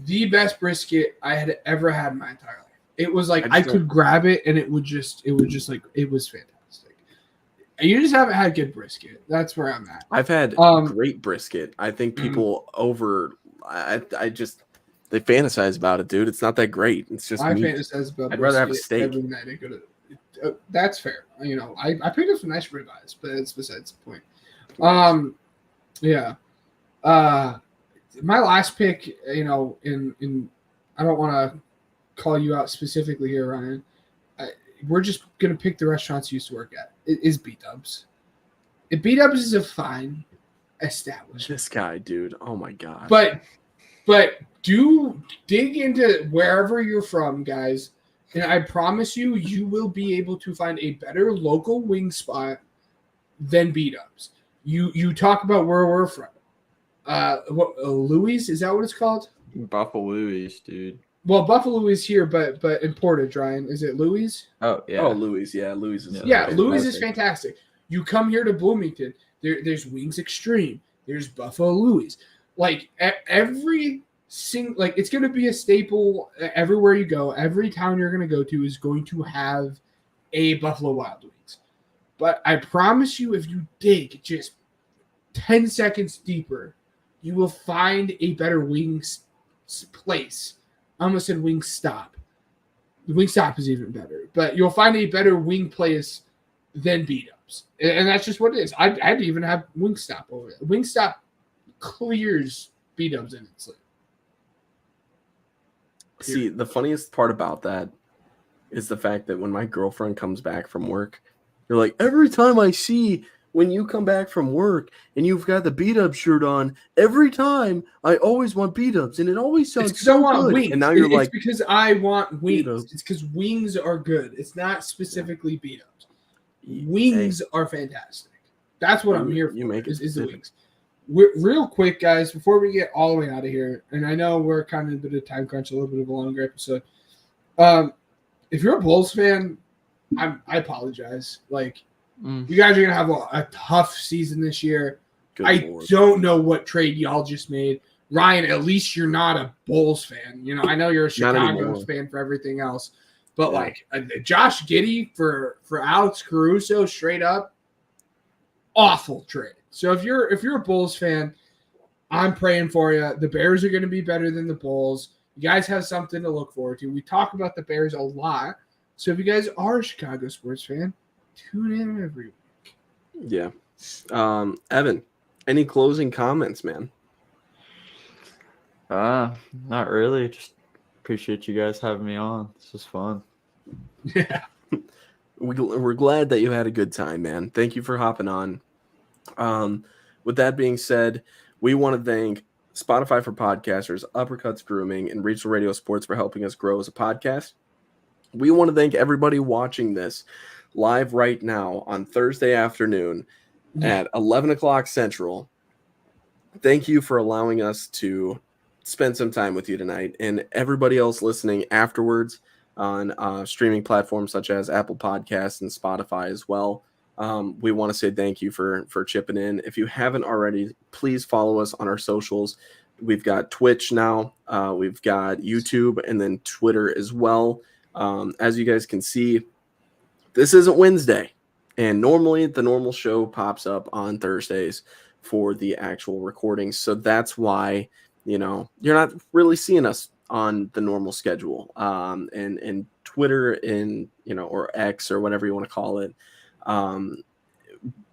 The best brisket I had ever had in my entire life. It was like I could grab it and it was fantastic. You just haven't had good brisket. That's where I'm at. I've had great brisket. I think people they fantasize about it, dude. It's not that great. It's just I meat. fantasize about I'd rather have a steak. every night I go to. That's fair. I picked up some nice ribeyes, but it's besides the point. Yeah. My last pick, in I don't want to call you out specifically here, Ryan. We're just gonna pick the restaurants you used to work at. It is B-Dubs. B-Dubs is a fine establishment. This guy, dude. Oh my god. But do dig into wherever you're from, guys, and I promise you will be able to find a better local wing spot than B-Dubs. You talk about where we're from. Louis, is that what it's called? Buffalo Louis, dude. Well, Buffalo is here, but in Portage, Ryan, is it Louis? Oh yeah. Oh, Louis. Yeah, Louis is. Yeah, Louis is fantastic. You come here to Bloomington, there's Wings Extreme, there's Buffalo Louis. Like every it's going to be a staple everywhere you go. Every town you're going to go to is going to have a Buffalo Wild Wings. But I promise you, if you dig just 10 seconds deeper, you will find a better wings place. I almost said wing stop. The wing stop is even better. But you'll find a better wing place than B-Dubs. And that's just what it is. I'd even have Wingstop over it. Wingstop clears B-Dubs in its sleep. See, the funniest part about that is the fact that when my girlfriend comes back from work, you're like, every time I see when you come back from work and you've got the B-Dub shirt on, every time I always want B-Dubs, and it always sounds so good. Wings. And now you're it's because I want wings. B-Dubs. It's because wings are good. It's not specifically B-Dubs. Wings are fantastic. That's what I'm here for. Is the wings. Real quick, guys, before we get all the way out of here, and I know we're kind of a bit of time crunch, a little bit of a longer episode. If you're a Bulls fan, I apologize. You guys are gonna have a tough season this year. I don't know what trade y'all just made. Ryan, at least you're not a Bulls fan. I know you're a Chicago fan for everything else, but Josh Giddey for Alex Caruso, straight up, awful trade. So if you're a Bulls fan, I'm praying for you. The Bears are going to be better than the Bulls. You guys have something to look forward to. We talk about the Bears a lot. So if you guys are a Chicago sports fan, tune in every week. Yeah. Evan, any closing comments, man? Not really. Just appreciate you guys having me on. This was fun. Yeah. We're glad that you had a good time, man. Thank you for hopping on. With that being said, we want to thank Spotify for Podcasters, Uppercuts Grooming, and Regional Radio Sports for helping us grow as a podcast. We want to thank everybody watching this live right now on Thursday afternoon at 11 o'clock Central. Thank you for allowing us to spend some time with you tonight, and everybody else listening afterwards on streaming platforms such as Apple Podcasts and Spotify as well. We want to say thank you for chipping in. If you haven't already, please follow us on our socials. We've got Twitch now. We've got YouTube and then Twitter as well. As you guys can see, this isn't Wednesday. And normally the normal show pops up on Thursdays for the actual recording. So that's why, you're not really seeing us on the normal schedule. And Twitter and, or X or whatever you want to call it.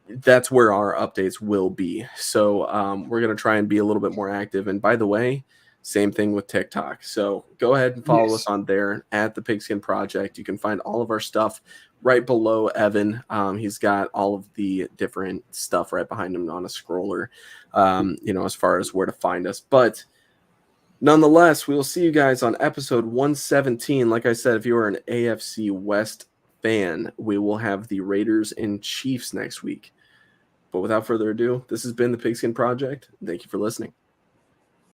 That's where our updates will be. So we're going to try and be a little bit more active. And by the way, same thing with TikTok. So go ahead and follow us on there at the Pigskin Project. You can find all of our stuff right below Evan. He's got all of the different stuff right behind him on a scroller, as far as where to find us. But nonetheless, we will see you guys on episode 117. Like I said, if you are an AFC West fan, we will have the Raiders and Chiefs next week. But without further ado, this has been the Pigskin Project. Thank you for listening.